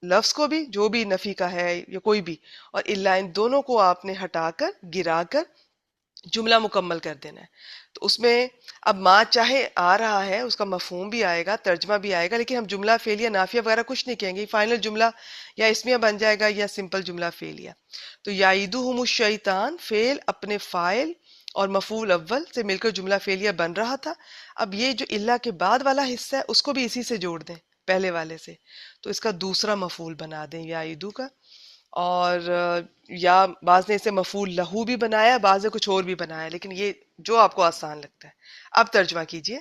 لفظ کو بھی، جو بھی نفی کا ہے یا کوئی بھی، اور اللہ، ان دونوں کو آپ نے ہٹا کر گرا کر جملہ مکمل کر دینا ہے. تو اس میں اب ما چاہے آ رہا ہے، اس کا مفہوم بھی آئے گا، ترجمہ بھی آئے گا، لیکن ہم جملہ فعلیہ نافیہ وغیرہ کچھ نہیں کہیں گے. فائنل جملہ یا اسمیہ بن جائے گا یا سمپل جملہ فعلیہ. تو یعیدہم الشیطان، فعل اپنے فاعل اور مفعول اول سے مل کر جملہ فعلیہ بن رہا تھا. اب یہ جو اللہ کے بعد والا حصہ ہے اس کو بھی اسی سے جوڑ دیں، پہلے والے سے، تو اس کا دوسرا مفعول بنا دیں یعیدو کا. اور یا بعض نے اسے مفعول لہو بھی بنایا، بعض نے کچھ اور بھی بنایا، لیکن یہ جو آپ کو آسان لگتا ہے. اب ترجمہ کیجئے.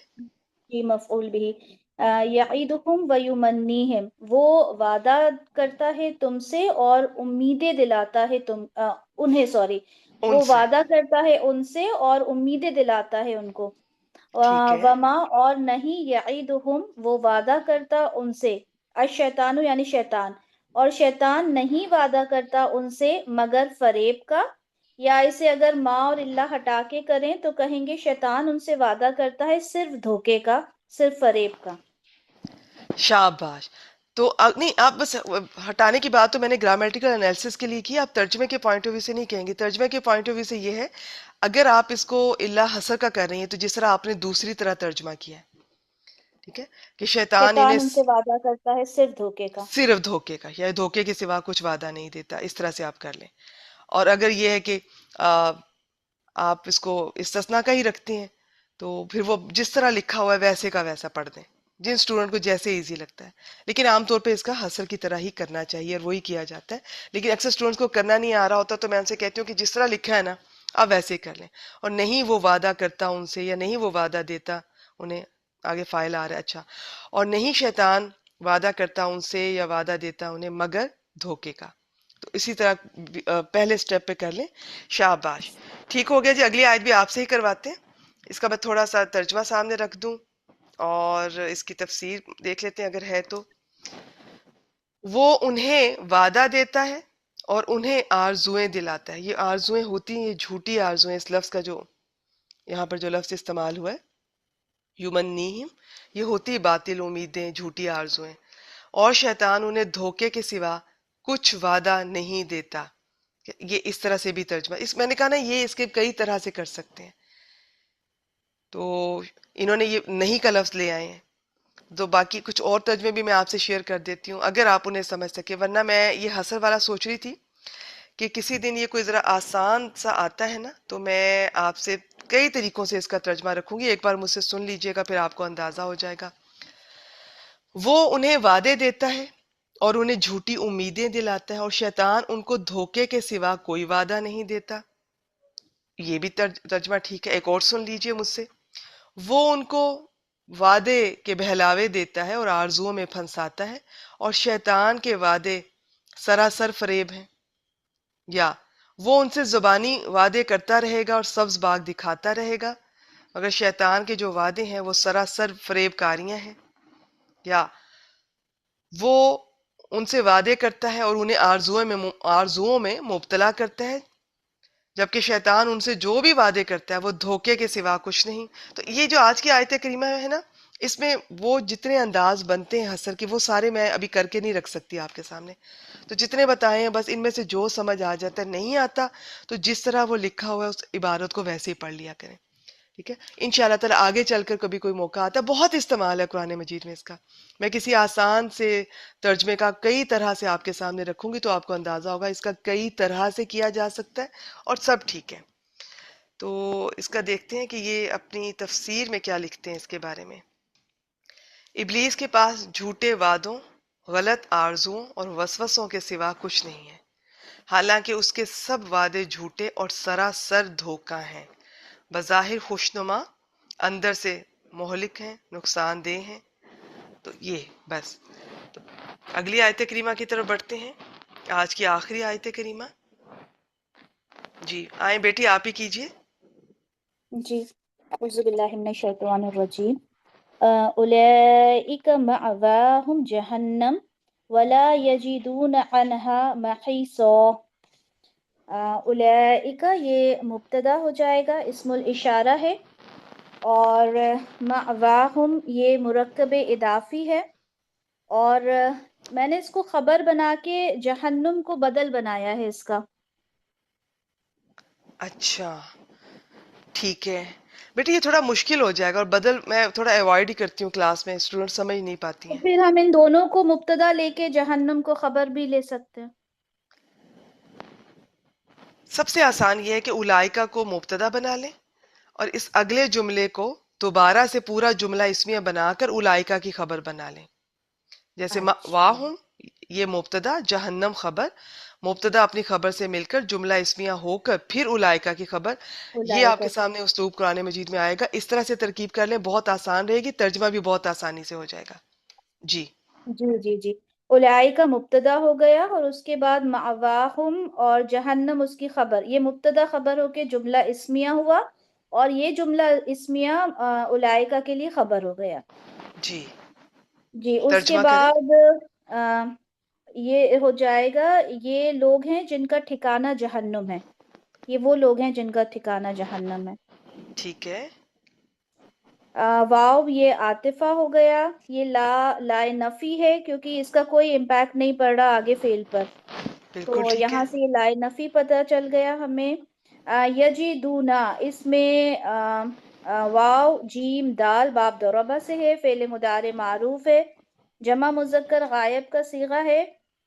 کی مفعول بھی یعیدہم ویمنیہم، وہ وعدہ کرتا ہے تم سے اور امیدیں دلاتا ہے ان وہ سے وعدہ کرتا ہے ان سے اور امیدیں دلاتا ہے ان کو. ٹھیک ہے. وما، اور نہیں، یعیدہم، وہ وعدہ کرتا ان سے، الشیطان یعنی شیطان، اور شیطان نہیں وعدہ کرتا ان سے مگر فریب کا. یا اسے اگر ما اور اللہ ہٹا کے کریں تو کہیں گے شیطان ان سے وعدہ کرتا ہے صرف دھوکے کا، صرف فریب کا. شاباش. تو نہیں، آپ بس ہٹانے کی بات تو میں نے گرامیٹیکل انالیسس کے لیے کی، آپ ترجمے کے پوائنٹ آف ویو سے نہیں کہیں گے. ترجمے کے پوائنٹ آف ویو سے یہ ہے، اگر آپ اس کو اللہ حسر کا کر رہی ہیں تو جس طرح آپ نے دوسری طرح ترجمہ کیا ہے، ٹھیک ہے، کہ شیطان انہیں شیطان ان سے وعدہ کرتا ہے صرف دھوکے کا. صرف دھوکے کا، یا دھوکے کے سوا کچھ وعدہ نہیں دیتا، اس طرح سے آپ کر لیں. اور اگر یہ ہے کہ آپ اس کو استثناء کا ہی رکھتے ہیں تو پھر وہ جس طرح لکھا ہوا ہے ویسے کا ویسا پڑھ دیں، جن اسٹوڈنٹ کو جیسے ایزی لگتا ہے. لیکن عام طور پہ اس کا حسر کی طرح ہی کرنا چاہیے اور وہی کیا جاتا ہے. لیکن اکثر اسٹوڈنٹس کو کرنا نہیں آ رہا ہوتا تو میں ان سے کہتی ہوں کہ جس طرح لکھا ہے نا آپ ویسے ہی کر لیں. اور نہیں وہ وعدہ کرتا ان سے، یا نہیں وہ وعدہ دیتا انہیں، آگے فائل آ رہا ہے، اچھا، اور نہیں شیطان وعدہ کرتا ان سے یا وعدہ دیتا انہیں مگر دھوکے کا. تو اسی طرح پہلے سٹیپ پہ کر لیں. شاباش، ٹھیک ہو گیا جی. اگلی آیت بھی آپ سے ہی کرواتے ہیں. اس کا میں تھوڑا سا ترجمہ سامنے رکھ دوں اور اس کی تفسیر دیکھ لیتے ہیں اگر ہے تو. وہ انہیں وعدہ دیتا ہے اور انہیں آرزویں دلاتا ہے. یہ آرزویں ہوتی ہیں، یہ جھوٹی آرزویں. اس لفظ کا جو یہاں پر جو لفظ استعمال ہوا ہے یمنیہم، یہ ہوتی باطل امیدیں، جھوٹی آرزویں. اور شیطان انہیں دھوکے کے سوا کچھ وعدہ نہیں دیتا. یہ اس طرح سے بھی ترجمہ، میں نے کہا نا یہ اس کے کئی طرح سے کر سکتے ہیں. تو انہوں نے یہ نہیں کا لفظ لے آئے ہیں، تو باقی کچھ اور ترجمے بھی میں آپ سے شیئر کر دیتی ہوں اگر آپ انہیں سمجھ سکے. ورنہ میں یہ حسر والا سوچ رہی تھی کہ کسی دن یہ کوئی ذرا آسان سا آتا ہے نا تو میں آپ سے کئی طریقوں سے اس کا ترجمہ رکھوں گی. ایک بار مجھ سے سن لیجئے گا، پھر آپ کو اندازہ ہو جائے گا. وہ انہیں وعدے دیتا ہے اور انہیں جھوٹی امیدیں دلاتا ہے، اور شیطان ان کو دھوکے کے سوا کوئی وعدہ نہیں دیتا. یہ بھی ترجمہ ٹھیک ہے. ایک اور سن لیجئے مجھ سے. وہ ان کو وعدے کے بہلاوے دیتا ہے اور آرزوؤں میں پھنساتا ہے، اور شیطان کے وعدے سراسر فریب ہیں. یا وہ ان سے زبانی وعدے کرتا رہے گا اور سبز باغ دکھاتا رہے گا، مگر شیطان کے جو وعدے ہیں وہ سراسر فریب کاریاں ہیں. یا وہ ان سے وعدے کرتا ہے اور انہیں آرزوؤں میں مبتلا کرتا ہے، جبکہ شیطان ان سے جو بھی وعدے کرتا ہے وہ دھوکے کے سوا کچھ نہیں. تو یہ جو آج کی آیت کریمہ ہے نا، اس میں وہ جتنے انداز بنتے ہیں حسر کے، وہ سارے میں ابھی کر کے نہیں رکھ سکتی آپ کے سامنے، تو جتنے بتائے ہیں بس ان میں سے جو سمجھ آ جاتا ہے، نہیں آتا تو جس طرح وہ لکھا ہوا ہے اس عبارت کو ویسے ہی پڑھ لیا کریں. ٹھیک ہے، انشاءاللہ تعالیٰ آگے چل کر کبھی کوئی موقع آتا ہے. بہت استعمال ہے قرآن مجید میں اس کا. میں کسی آسان سے ترجمے کا کئی طرح سے آپ کے سامنے رکھوں گی تو آپ کو اندازہ ہوگا اس کا کئی طرح سے کیا جا سکتا ہے اور سب ٹھیک ہے. تو اس کا دیکھتے ہیں کہ یہ اپنی تفسیر میں کیا لکھتے ہیں اس کے بارے میں. ابلیس کے پاس جھوٹے وعدوں، غلط آرزوؤں اور وسوسوں کے سوا کچھ نہیں ہے، حالانکہ اس کے سب وعدے جھوٹے اور سراسر دھوکہ ہیں، بظاہر خوشنما، اندر سے مہلک ہیں، نقصان دہ ہیں. تو یہ بس. تو اگلی آیت کریمہ کی طرف بڑھتے ہیں، آج کی آخری آیت کریمہ. جی آئیں بیٹی آپ ہی کیجئے. جی اعوذ باللہ من الشیطان الرجیم. اولئک مأواہم جہنم ولا یجدون عنہا محیصا. اولئک یہ مبتدا ہو جائے گا، اسم الاشارہ ہے، اور مأواہم یہ مرکب اضافی ہے، اور میں نے اس کو خبر بنا کے جہنم کو بدل بنایا ہے اس کا. اچھا ٹھیک ہے بیٹی، یہ تھوڑا مشکل ہو جائے گا، اور بدل میں تھوڑا ایوائڈ ہی کرتی ہوں کلاس میں، اسٹوڈنٹ سمجھ نہیں پاتی تو ہیں. پھر ہم ان دونوں کو مبتدا لے کے جہنم کو خبر بھی لے سکتے ہیں. سب سے آسان یہ ہے کہ اولائکا کو مبتدا بنا لیں اور اس اگلے جملے کو دوبارہ سے پورا جملہ اسمیہ بنا کر اولائکا کی خبر بنا لیں. جیسے اچھا واہم یہ مبتدا، جہنم خبر، مبتدا اپنی خبر سے مل کر جملہ اسمیہ ہو کر پھر اولائکا کی خبر. یہ آپ کے اولئک. سامنے اسلوب قرآن مجید میں آئے گا. اس طرح سے ترکیب کر لیں، بہت آسان رہے گی، ترجمہ بھی بہت آسانی سے ہو جائے گا. جی جی جی جی. اولئک کا مبتدا ہو گیا اور اس کے بعد مأواہم اور جہنم اس کی خبر. یہ مبتدا خبر ہو کے جملہ اسمیہ ہوا، اور یہ جملہ اسمیہ اولئک کے لیے خبر ہو گیا. جی جی اس کے ترجمہ کریں. بعد آ، یہ ہو جائے گا، یہ لوگ ہیں جن کا ٹھکانہ جہنم ہے. یہ وہ لوگ ہیں جن کا ٹھکانہ جہنم ہے. ٹھیک ہے واو یہ عاطفہ ہو گیا. یہ لا نفی ہے کیونکہ اس کا کوئی امپیکٹ نہیں پڑ رہا آگے فعل پر، بالکل تو ٹھیک ہے. یہاں سے یہ لا نفی پتہ چل گیا ہمیں. یجدونا اس میں واو جیم دال باب ضربہ سے ہے، فعل مضارع معروف ہے، جمع مذکر غائب کا صیغہ ہے،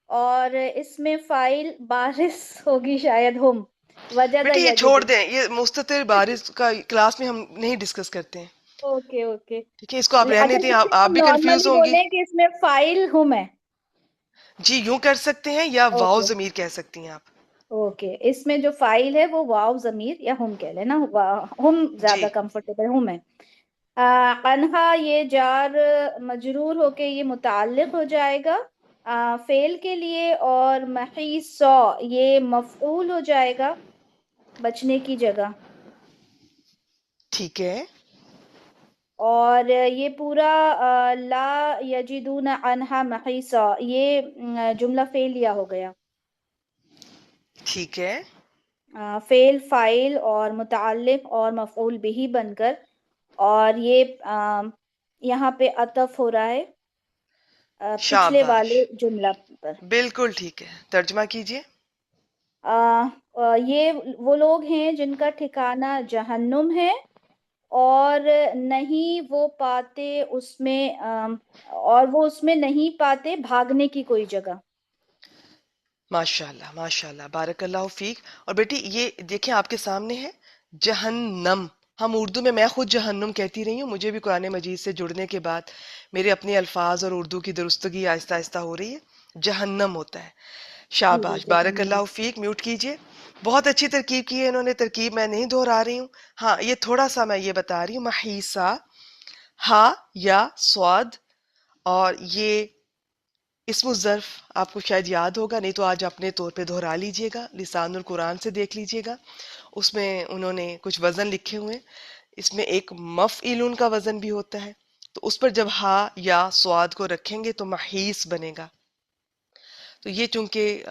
اور اس میں فاعل بارس ہوگی شاید ہم. وجد بیٹی یہ چھوڑ یجد. دیں، یہ مستتر بارش کا کلاس میں ہم نہیں ڈسکس کرتے ہیں. Okay okay. ٹھیک ہے، اس کو آپ رہنے اچھا دیں، لیکن آپ ہم بھی کنفیوز نارملی ہوں گی. بولیں کہ اس میں فائل ہم ہے. جی یوں کر سکتے ہیں یا واؤ اوکے ضمیر کہہ سکتی ہیں آپ. اوکے. اس میں جو فائل ہے وہ واو ضمیر یا ہم کہہ لینا، ہم جی زیادہ کمفرٹیبل ہم ہے. انہا یہ جار مجرور ہو کے یہ متعلق ہو جائے گا فعل کے لیے، اور محیصا یہ مفعول ہو جائے گا بچنے کی جگہ. ٹھیک ہے اور یہ پورا لا یجدون عنہا محیصا یہ جملہ فعلیہ ہو گیا. ٹھیک ہے فعل فاعل اور متعلق اور مفعول بھی بن کر، اور یہ یہاں پہ عطف ہو رہا ہے پچھلے شاباش، والے جملہ پر. بالکل ٹھیک ہے. ترجمہ کیجئے. یہ وہ لوگ ہیں جن کا ٹھکانہ جہنم ہے، اور نہیں وہ پاتے اس میں اور وہ اس میں نہیں پاتے بھاگنے کی کوئی جگہ. ماشاء اللہ ماشاء اللہ، بارک اللہ فیک. اور بیٹی یہ دیکھیں آپ کے سامنے ہے جہنم. ہم اردو میں خود جہنم کہتی رہی ہوں، مجھے بھی قرآن مجید سے جڑنے کے بعد میرے اپنے الفاظ اور اردو کی درستگی آہستہ آہستہ ہو رہی ہے. جہنم ہوتا ہے. جی جی شاباش، بارک جہنم. اللہ فیک. میوٹ کیجئے. بہت اچھی ترکیب کی ہے انہوں نے. ترکیب میں نہیں دہرا رہی ہوں، ہاں یہ تھوڑا سا میں یہ بتا رہی ہوں. محیصہ، ہا یا سواد، اور یہ اسم الظرف آپ کو شاید یاد ہوگا، نہیں تو آج اپنے طور پہ دہرا لیجئے گا، لسان القرآن سے دیکھ لیجئے گا. اس میں انہوں نے کچھ وزن لکھے ہوئے. اس میں ایک مفعولن کا وزن بھی ہوتا ہے، تو اس پر جب ہا یا سواد کو رکھیں گے تو محیص بنے گا. تو یہ چونکہ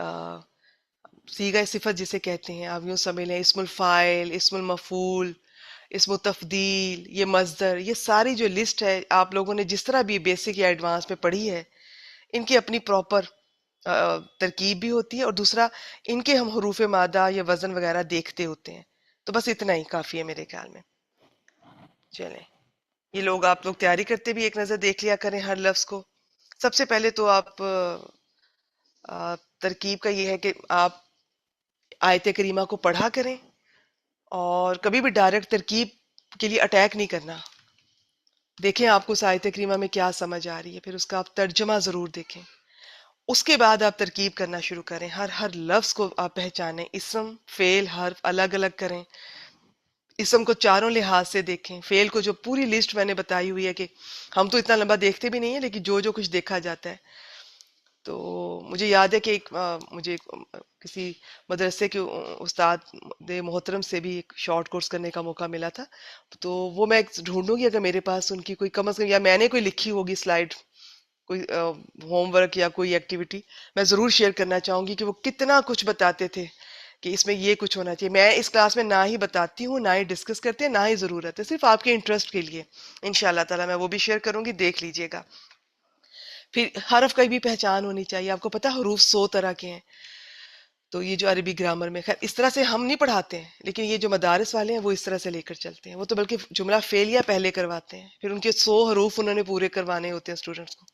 صیغہ صفت جسے کہتے ہیں، آپ یوں سمجھ لیں اسم الفاعل، اسم المفعول، اسم التفضیل، یہ مصدر، یہ ساری جو لسٹ ہے آپ لوگوں نے جس طرح بھی بیسک یا ایڈوانس میں پڑھی ہے، ان کی اپنی پراپر ترکیب بھی ہوتی ہے، اور دوسرا ان کے ہم حروف مادہ یا وزن وغیرہ دیکھتے ہوتے ہیں. تو بس اتنا ہی کافی ہے میرے خیال میں. چلیں، یہ لوگ آپ لوگ تیاری کرتے بھی ایک نظر دیکھ لیا کریں ہر لفظ کو. سب سے پہلے تو آپ ترکیب کا یہ ہے کہ آپ آیت کریمہ کو پڑھا کریں، اور کبھی بھی ڈائریکٹ ترکیب کے لیے اٹیک نہیں کرنا. دیکھیں آپ کو اس آیت کریمہ میں کیا سمجھ آ رہی ہے، پھر اس کا آپ ترجمہ ضرور دیکھیں. اس کے بعد آپ ترکیب کرنا شروع کریں، ہر لفظ کو آپ پہچانیں، اسم فعل حرف الگ الگ کریں. اسم کو چاروں لحاظ سے دیکھیں، فعل کو جو پوری لسٹ میں نے بتائی ہوئی ہے کہ ہم تو اتنا لمبا دیکھتے بھی نہیں ہیں، لیکن جو جو کچھ دیکھا جاتا ہے. تو مجھے یاد ہے کہ مجھے کسی مدرسے کے استاد محترم سے بھی ایک شارٹ کورس کرنے کا موقع ملا تھا. تو وہ میں ڈھونڈوں گی اگر میرے پاس ان کی کوئی کم از کم، یا میں نے کوئی لکھی ہوگی سلائیڈ، کوئی ہوم ورک یا کوئی ایکٹیویٹی، میں ضرور شیئر کرنا چاہوں گی کہ وہ کتنا کچھ بتاتے تھے کہ اس میں یہ کچھ ہونا چاہیے. میں اس کلاس میں نہ ہی بتاتی ہوں، نہ ہی ڈسکس کرتے ہیں، نہ ہی ضرورت ہے، صرف آپ کے انٹرسٹ کے لیے. انشاءاللہ تعالیٰ میں وہ بھی شیئر کروں گی، دیکھ لیجئے گا. پھر حرف کی بھی پہچان ہونی چاہیے. آپ کو پتہ حروف 100 طرح کے ہیں. تو یہ جو عربی گرامر میں، خیر اس طرح سے ہم نہیں پڑھاتے ہیں، لیکن یہ جو مدارس والے ہیں وہ اس طرح سے لے کر چلتے ہیں. وہ تو بلکہ جملہ فعلیہ پہلے کرواتے ہیں، پھر ان کے 100 حروف انہوں نے پورے کروانے ہوتے ہیں اسٹوڈنٹس کو.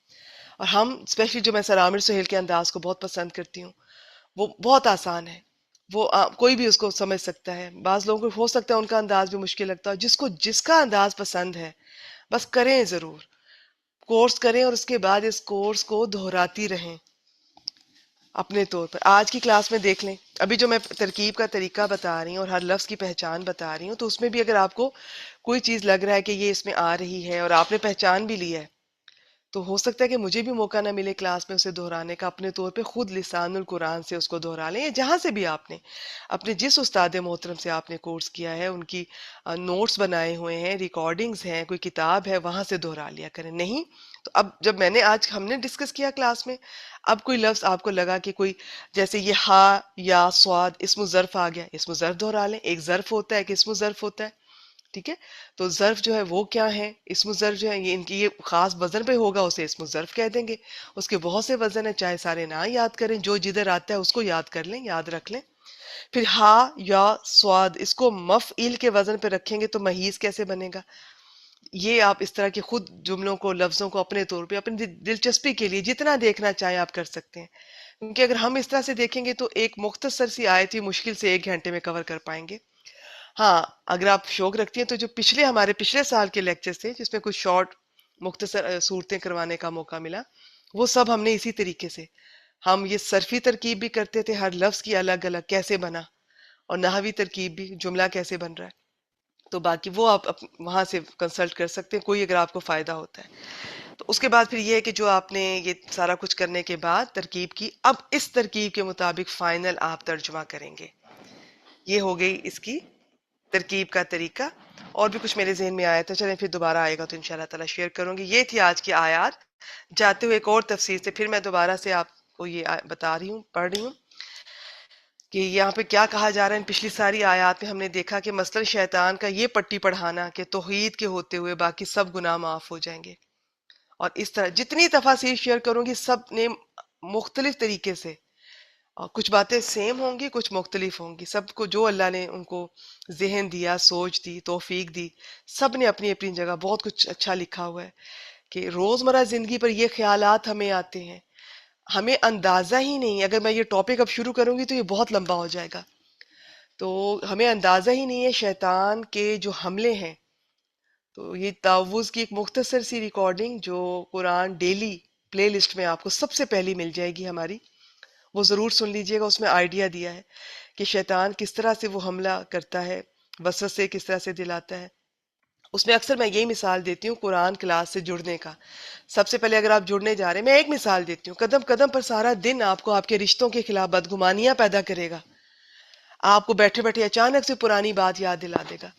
اور ہم اسپیشلی جو میں سر عامر سہیل کے انداز کو بہت پسند کرتی ہوں، وہ بہت آسان ہے، وہ کوئی بھی اس کو سمجھ سکتا ہے. بعض لوگوں کو ہو سکتا ہے ان کا انداز بھی مشکل لگتا ہے. جس کو جس کا انداز پسند ہے بس کریں، ضرور کورس کریں، اور اس کے بعد اس کورس کو دہراتی رہیں اپنے طور پر. آج کی کلاس میں دیکھ لیں، ابھی جو میں ترکیب کا طریقہ بتا رہی ہوں اور ہر لفظ کی پہچان بتا رہی ہوں، تو اس میں بھی اگر آپ کو کوئی چیز لگ رہا ہے کہ یہ اس میں آ رہی ہے اور آپ نے پہچان بھی لی ہے، تو ہو سکتا ہے کہ مجھے بھی موقع نہ ملے کلاس میں اسے دہرانے کا. اپنے طور پہ خود لسان القرآن سے اس کو دہرا لیں، یا جہاں سے بھی آپ نے اپنے جس استاد محترم سے آپ نے کورس کیا ہے ان کی نوٹس بنائے ہوئے ہیں، ریکارڈنگز ہیں، کوئی کتاب ہے، وہاں سے دہرا لیا کریں. نہیں تو اب جب میں نے آج ہم نے ڈسکس کیا کلاس میں، اب کوئی لفظ آپ کو لگا کہ کوئی جیسے یہ ہا یا سواد اسم ظرف آ گیا، اسم ظرف دہرا لیں. ایک ظرف ہوتا ہے، ایک اسم ظرف ہوتا ہے، ٹھیک ہے. تو ظرف جو ہے وہ کیا ہے، اسم ظرف جو ہے یہ ان کی یہ خاص وزن پہ ہوگا، اسے اسم ظرف کہہ دیں گے. اس کے بہت سے وزن ہیں، چاہے سارے نہ یاد کریں، جو جدھر آتا ہے اس کو یاد کر لیں، یاد رکھ لیں. پھر ہا یا سواد اس کو مفعیل کے وزن پہ رکھیں گے تو مہیز کیسے بنے گا. یہ آپ اس طرح کے خود جملوں کو، لفظوں کو اپنے طور پہ اپنی دلچسپی کے لیے جتنا دیکھنا چاہیں آپ کر سکتے ہیں. کیونکہ اگر ہم اس طرح سے دیکھیں گے تو ایک مختصر سی آیت ہی مشکل سے 1 گھنٹے میں کور کر پائیں گے. ہاں اگر آپ شوق رکھتی ہیں تو جو ہمارے پچھلے سال کے لیکچرز تھے جس میں کچھ شارٹ مختصر صورتیں کروانے کا موقع ملا، وہ سب ہم نے اسی طریقے سے، ہم یہ صرفی ترکیب بھی کرتے تھے، ہر لفظ کی الگ الگ کیسے بنا، اور نحوی ترکیب بھی، جملہ کیسے بن رہا ہے. تو باقی وہ آپ وہاں سے کنسلٹ کر سکتے ہیں، کوئی اگر آپ کو فائدہ ہوتا ہے. تو اس کے بعد پھر یہ ہے کہ جو آپ نے یہ سارا کچھ کرنے کے بعد ترکیب کی، اب اس ترکیب کے مطابق فائنل آپ ترجمہ کریں گے. یہ ہو گئی اس کی ترکیب کا طریقہ. اور بھی کچھ میرے ذہن میں آیا تھا، چلیں پھر دوبارہ آئے گا تو انشاءاللہ تعالیٰ شیئر کروں گی. یہ تھی آج کی آیات. جاتے ہوئے ایک اور تفسیر سے پھر میں دوبارہ سے آپ کو یہ بتا رہی ہوں، پڑھ رہی ہوں کہ یہاں پہ کیا کہا جا رہا ہے. پچھلی ساری آیات میں ہم نے دیکھا کہ مثلاً شیطان کا یہ پٹی پڑھانا کہ توحید کے ہوتے ہوئے باقی سب گناہ معاف ہو جائیں گے. اور اس طرح جتنی تفاسیر شیئر کروں گی سب نے مختلف طریقے سے، اور کچھ باتیں سیم ہوں گی، کچھ مختلف ہوں گی. سب کو جو اللہ نے ان کو ذہن دیا، سوچ دی، توفیق دی، سب نے اپنی اپنی جگہ بہت کچھ اچھا لکھا ہوا ہے کہ روزمرہ زندگی پر یہ خیالات ہمیں آتے ہیں، ہمیں اندازہ ہی نہیں. اگر میں یہ ٹاپک اب شروع کروں گی تو یہ بہت لمبا ہو جائے گا. تو ہمیں اندازہ ہی نہیں ہے شیطان کے جو حملے ہیں. تو یہ تعوذ کی ایک مختصر سی ریکارڈنگ جو قرآن ڈیلی پلے لسٹ میں آپ کو سب سے پہلی مل جائے گی ہماری، وہ ضرور سن لیجئے گا. اس میں آئیڈیا دیا ہے کہ شیطان کس طرح سے وہ حملہ کرتا ہے، وسوسے کس طرح سے دلاتا ہے. اس میں اکثر میں یہی مثال دیتی ہوں قرآن کلاس سے جڑنے کا. سب سے پہلے اگر آپ جڑنے جا رہے ہیں، میں ایک مثال دیتی ہوں، قدم قدم پر سارا دن آپ کو آپ کے رشتوں کے خلاف بدگمانیاں پیدا کرے گا. آپ کو بیٹھے بیٹھے اچانک سے پرانی بات یاد دلا دے گا،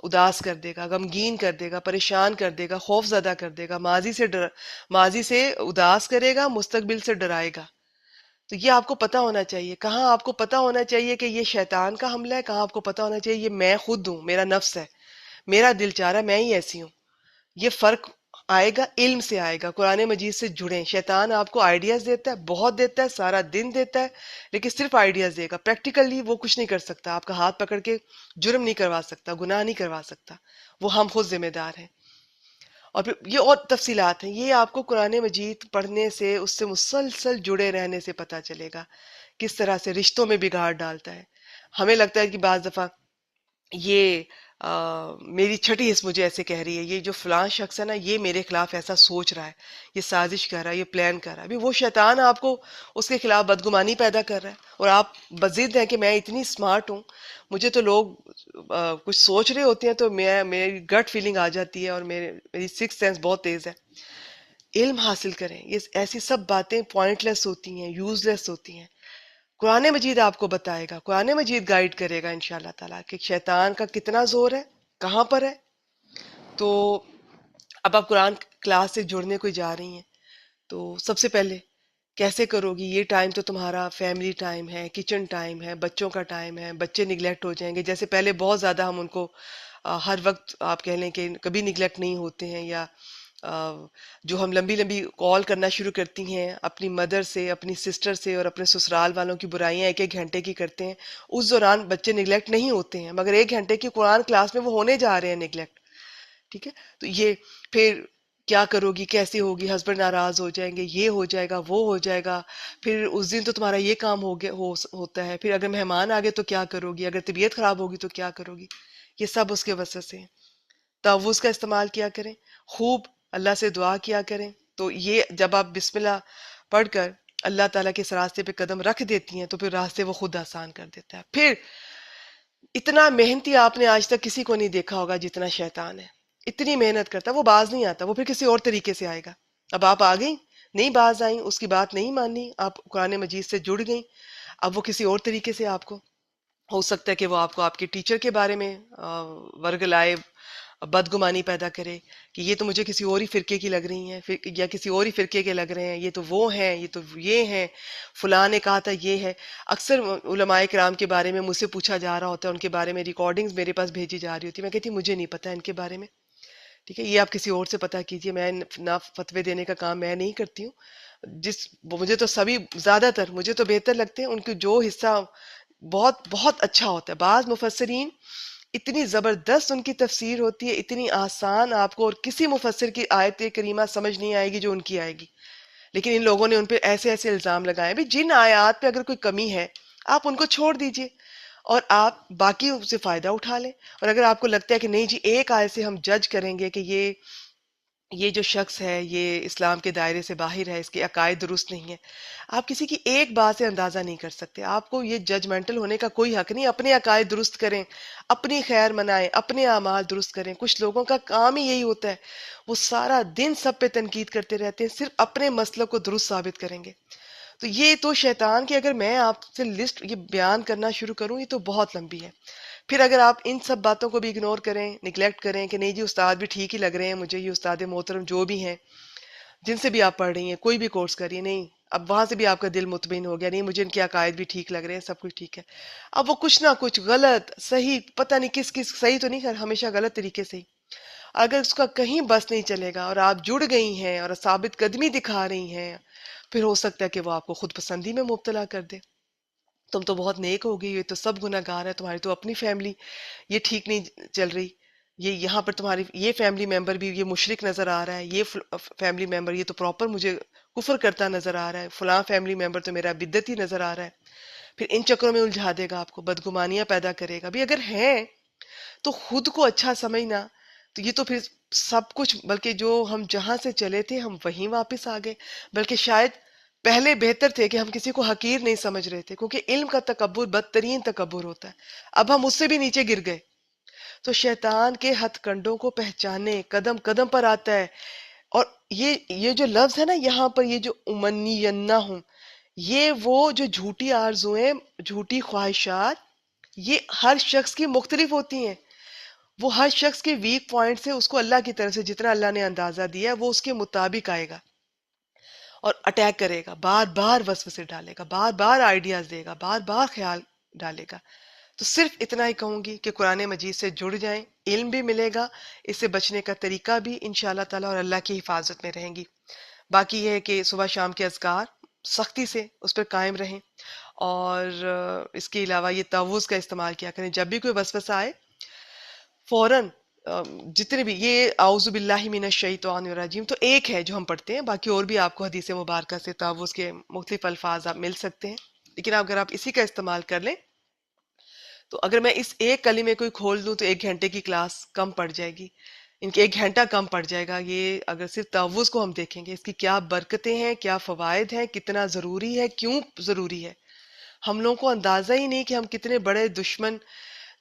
اداس کر دے گا، غمگین کر دے گا، پریشان کر دے گا، خوف زدہ کر دے گا، ماضی سے اداس کرے گا، مستقبل سے ڈرائے گا. تو یہ آپ کو پتا ہونا چاہیے. کہاں آپ کو پتا ہونا چاہیے کہ یہ شیطان کا حملہ ہے، کہاں آپ کو پتا ہونا چاہیے یہ میں خود ہوں، میرا نفس ہے، میرا دل چاہ رہا ہے میں ہی ایسی ہوں. یہ فرق آئے گا علم سے، آئے گا قرآن مجید سے جڑیں. شیطان آپ کو آئیڈیاز دیتا ہے، بہت دیتا ہے، سارا دن دیتا ہے، لیکن صرف آئیڈیاز دے گا. پریکٹیکلی وہ کچھ نہیں کر سکتا، آپ کا ہاتھ پکڑ کے جرم نہیں کروا سکتا، گناہ نہیں کروا سکتا. وہ ہم خود ذمہ دار ہیں. اور پھر یہ اور تفصیلات ہیں، یہ آپ کو قرآن مجید پڑھنے سے، اس سے مسلسل جڑے رہنے سے پتہ چلے گا کس طرح سے رشتوں میں بگاڑ ڈالتا ہے. ہمیں لگتا ہے کہ بعض دفعہ یہ میری چھٹی حص مجھے ایسے کہہ رہی ہے، یہ جو فلاں شخص ہے نا یہ میرے خلاف ایسا سوچ رہا ہے، یہ سازش کر رہا ہے، یہ پلان کر رہا ہے. ابھی وہ شیطان آپ کو اس کے خلاف بدگمانی پیدا کر رہا ہے، اور آپ بضد ہیں کہ میں اتنی اسمارٹ ہوں، مجھے تو لوگ کچھ سوچ رہے ہوتے ہیں تو میری گٹ فیلنگ آ جاتی ہے، اور میری سکس سینس بہت تیز ہے. علم حاصل کریں. یہ ایسی سب باتیں پوائنٹ لیس ہوتی ہیں، یوز لیس ہوتی ہیں. قرآن مجید آپ کو بتائے گا، قرآن مجید گائیڈ کرے گا انشاءاللہ تعالیٰ کہ شیطان کا کتنا زور ہے، کہاں پر ہے. تو اب آپ قرآن کلاس سے جڑنے کو جا رہی ہیں، تو سب سے پہلے کیسے کرو گی؟ یہ ٹائم تو تمہارا فیملی ٹائم ہے، کچن ٹائم ہے، بچوں کا ٹائم ہے. بچے نگلیکٹ ہو جائیں گے. جیسے پہلے بہت زیادہ ہم ان کو ہر وقت آپ کہہ لیں کہ کبھی نگلیکٹ نہیں ہوتے ہیں، یا جو ہم لمبی لمبی کال کرنا شروع کرتی ہیں اپنی مدر سے، اپنی سسٹر سے، اور اپنے سسرال والوں کی برائیاں ایک ایک گھنٹے کی کرتے ہیں، اس دوران بچے نگلیکٹ نہیں ہوتے ہیں، مگر 1 گھنٹے کی قرآن کلاس میں وہ ہونے جا رہے ہیں نگلیکٹ. ٹھیک ہے؟ تو یہ پھر کیا کرو گی، کیسے ہوگی، ہسبینڈ ناراض ہو جائیں گے، یہ ہو جائے گا، وہ ہو جائے گا، پھر اس دن تو تمہارا یہ کام ہوتا ہے، پھر اگر مہمان آگے تو کیا کرو گی، اگر طبیعت خراب ہوگی تو کیا کرو گی. یہ سب اس کے وسوسے ہیں. تعوذ کا استعمال کیا کریں، خوب اللہ سے دعا کیا کریں. تو یہ جب آپ بسم اللہ پڑھ کر اللہ تعالیٰ کے اس راستے پہ قدم رکھ دیتی ہیں تو پھر راستے وہ خود آسان کر دیتا ہے. پھر اتنا محنتی آپ نے آج تک کسی کو نہیں دیکھا ہوگا جتنا شیطان ہے. اتنی محنت کرتا ہے، وہ باز نہیں آتا، وہ پھر کسی اور طریقے سے آئے گا. اب آپ آ گئیں، نہیں باز آئیں، اس کی بات نہیں مانی، آپ قرآن مجید سے جڑ گئیں، اب وہ کسی اور طریقے سے آپ کو، ہو سکتا ہے کہ وہ آپ کو آپ کے ٹیچر کے بارے میں ورگلائے، بدگمانی پیدا کرے کہ یہ تو مجھے کسی اور ہی فرقے کی لگ رہی ہیں، یا کسی اور ہی فرقے کے لگ رہے ہیں، یہ تو وہ ہیں، یہ تو یہ ہیں، فلاں نے کہا تھا یہ ہے. اکثر علماء کرام کے بارے میں مجھ سے پوچھا جا رہا ہوتا ہے، ان کے بارے میں ریکارڈنگز میرے پاس بھیجی جا رہی ہوتی ہے، میں کہتی مجھے نہیں پتا ان کے بارے میں. ٹھیک ہے، یہ آپ کسی اور سے پتہ کیجئے، میں نہ فتوے دینے کا کام میں نہیں کرتی ہوں. مجھے تو سبھی زیادہ تر مجھے تو بہتر لگتے ہیں ان کے جو حصہ بہت بہت اچھا ہوتا ہے. بعض مفسرین اتنی زبردست ان کی تفسیر ہوتی ہے، اتنی آسان، آپ کو اور کسی مفسر کی آیت کریمہ سمجھ نہیں آئے گی جو ان کی آئے گی. لیکن ان لوگوں نے ان پہ ایسے ایسے الزام لگائے بھی، جن آیات پہ اگر کوئی کمی ہے آپ ان کو چھوڑ دیجئے اور آپ باقی سے فائدہ اٹھا لیں. اور اگر آپ کو لگتا ہے کہ نہیں جی ایک آیت سے ہم جج کریں گے کہ یہ جو شخص ہے یہ اسلام کے دائرے سے باہر ہے، اس کے عقائد درست نہیں ہے، آپ کسی کی ایک بات سے اندازہ نہیں کر سکتے. آپ کو یہ ججمنٹل ہونے کا کوئی حق نہیں. اپنے عقائد درست کریں، اپنی خیر منائیں، اپنے اعمال درست کریں. کچھ لوگوں کا کام ہی یہی ہوتا ہے، وہ سارا دن سب پہ تنقید کرتے رہتے ہیں، صرف اپنے مسلک کو درست ثابت کریں گے. تو یہ تو شیطان کی اگر میں آپ سے لسٹ یہ بیان کرنا شروع کروں یہ تو بہت لمبی ہے. پھر اگر آپ ان سب باتوں کو بھی اگنور کریں، نگلیکٹ کریں کہ نہیں جی استاد بھی ٹھیک ہی لگ رہے ہیں مجھے، یہ استاد محترم جو بھی ہیں جن سے بھی آپ پڑھ رہی ہیں، کوئی بھی کورس کریے، نہیں اب وہاں سے بھی آپ کا دل مطمئن ہو گیا، نہیں مجھے ان کے عقائد بھی ٹھیک لگ رہے ہیں، سب کچھ ٹھیک ہے. اب وہ کچھ نہ کچھ غلط صحیح پتہ نہیں کس صحیح تو نہیں، ہمیشہ غلط طریقے سے ہی، اگر اس کا کہیں بس نہیں چلے گا اور آپ جڑ گئی ہیں اور ثابت قدمی دکھا رہی ہیں، پھر ہو سکتا ہے کہ وہ آپ کو خود پسندی میں مبتلا کر دے. تم تو بہت نیک ہو گئی، یہ تو سب گناہ گار ہے، تمہاری تو اپنی فیملی یہ ٹھیک نہیں چل رہی، یہ یہاں پر تمہاری یہ فیملی ممبر بھی یہ مشرک نظر آ رہا ہے، یہ فیملی ممبر یہ تو پراپر مجھے کفر کرتا نظر آ رہا ہے، فلاں فیملی ممبر تو میرا بدعتی نظر آ رہا ہے. پھر ان چکروں میں الجھا دے گا آپ کو، بدگمانیاں پیدا کرے گا. بھی اگر ہیں تو خود کو اچھا سمجھنا، تو یہ تو پھر سب کچھ، بلکہ جو ہم جہاں سے چلے تھے ہم وہیں واپس آ گئے. بلکہ شاید پہلے بہتر تھے کہ ہم کسی کو حقیر نہیں سمجھ رہے تھے، کیونکہ علم کا تکبر بدترین تکبر ہوتا ہے. اب ہم اس سے بھی نیچے گر گئے. تو شیطان کے ہتھ کنڈوں کو پہچانے، قدم قدم پر آتا ہے. اور یہ جو لفظ ہے نا یہاں پر، یہ جو امنینہ ہوں، یہ وہ جو جھوٹی آرزویں، جھوٹی خواہشات، یہ ہر شخص کی مختلف ہوتی ہیں. وہ ہر شخص کے ویک پوائنٹ سے اس کو اللہ کی طرف سے جتنا اللہ نے اندازہ دیا ہے وہ اس کے مطابق آئے گا. اور اٹیک کرے گا، بار بار وسوسے ڈالے گا، بار بار آئیڈیاز دے گا، بار بار خیال ڈالے گا. تو صرف اتنا ہی کہوں گی کہ قرآن مجید سے جڑ جائیں، علم بھی ملے گا، اس سے بچنے کا طریقہ بھی انشاءاللہ تعالیٰ اور اللہ کی حفاظت میں رہیں گی. باقی یہ ہے کہ صبح شام کے اذکار سختی سے اس پر قائم رہیں، اور اس کے علاوہ یہ تعوذ کا استعمال کیا کریں. جب بھی کوئی وسوسہ آئے فوراً جتنے بھی یہ اعوذ باللہ من الشیطان الرجیم تو ایک ہے جو ہم پڑھتے ہیں، باقی اور بھی آپ کو حدیث مبارکہ سے تعوذ کے مختلف الفاظ آپ مل سکتے ہیں، لیکن اگر آپ اسی کا استعمال کر لیں تو اگر میں اس ایک کلمے کو کھول دوں تو 1 گھنٹے کی کلاس کم پڑ جائے گی، ان کے 1 گھنٹہ کم پڑ جائے گا. یہ اگر صرف تعوذ کو ہم دیکھیں گے، اس کی کیا برکتیں ہیں، کیا فوائد ہیں، کتنا ضروری ہے، کیوں ضروری ہے. ہم لوگوں کو اندازہ ہی نہیں کہ ہم کتنے بڑے دشمن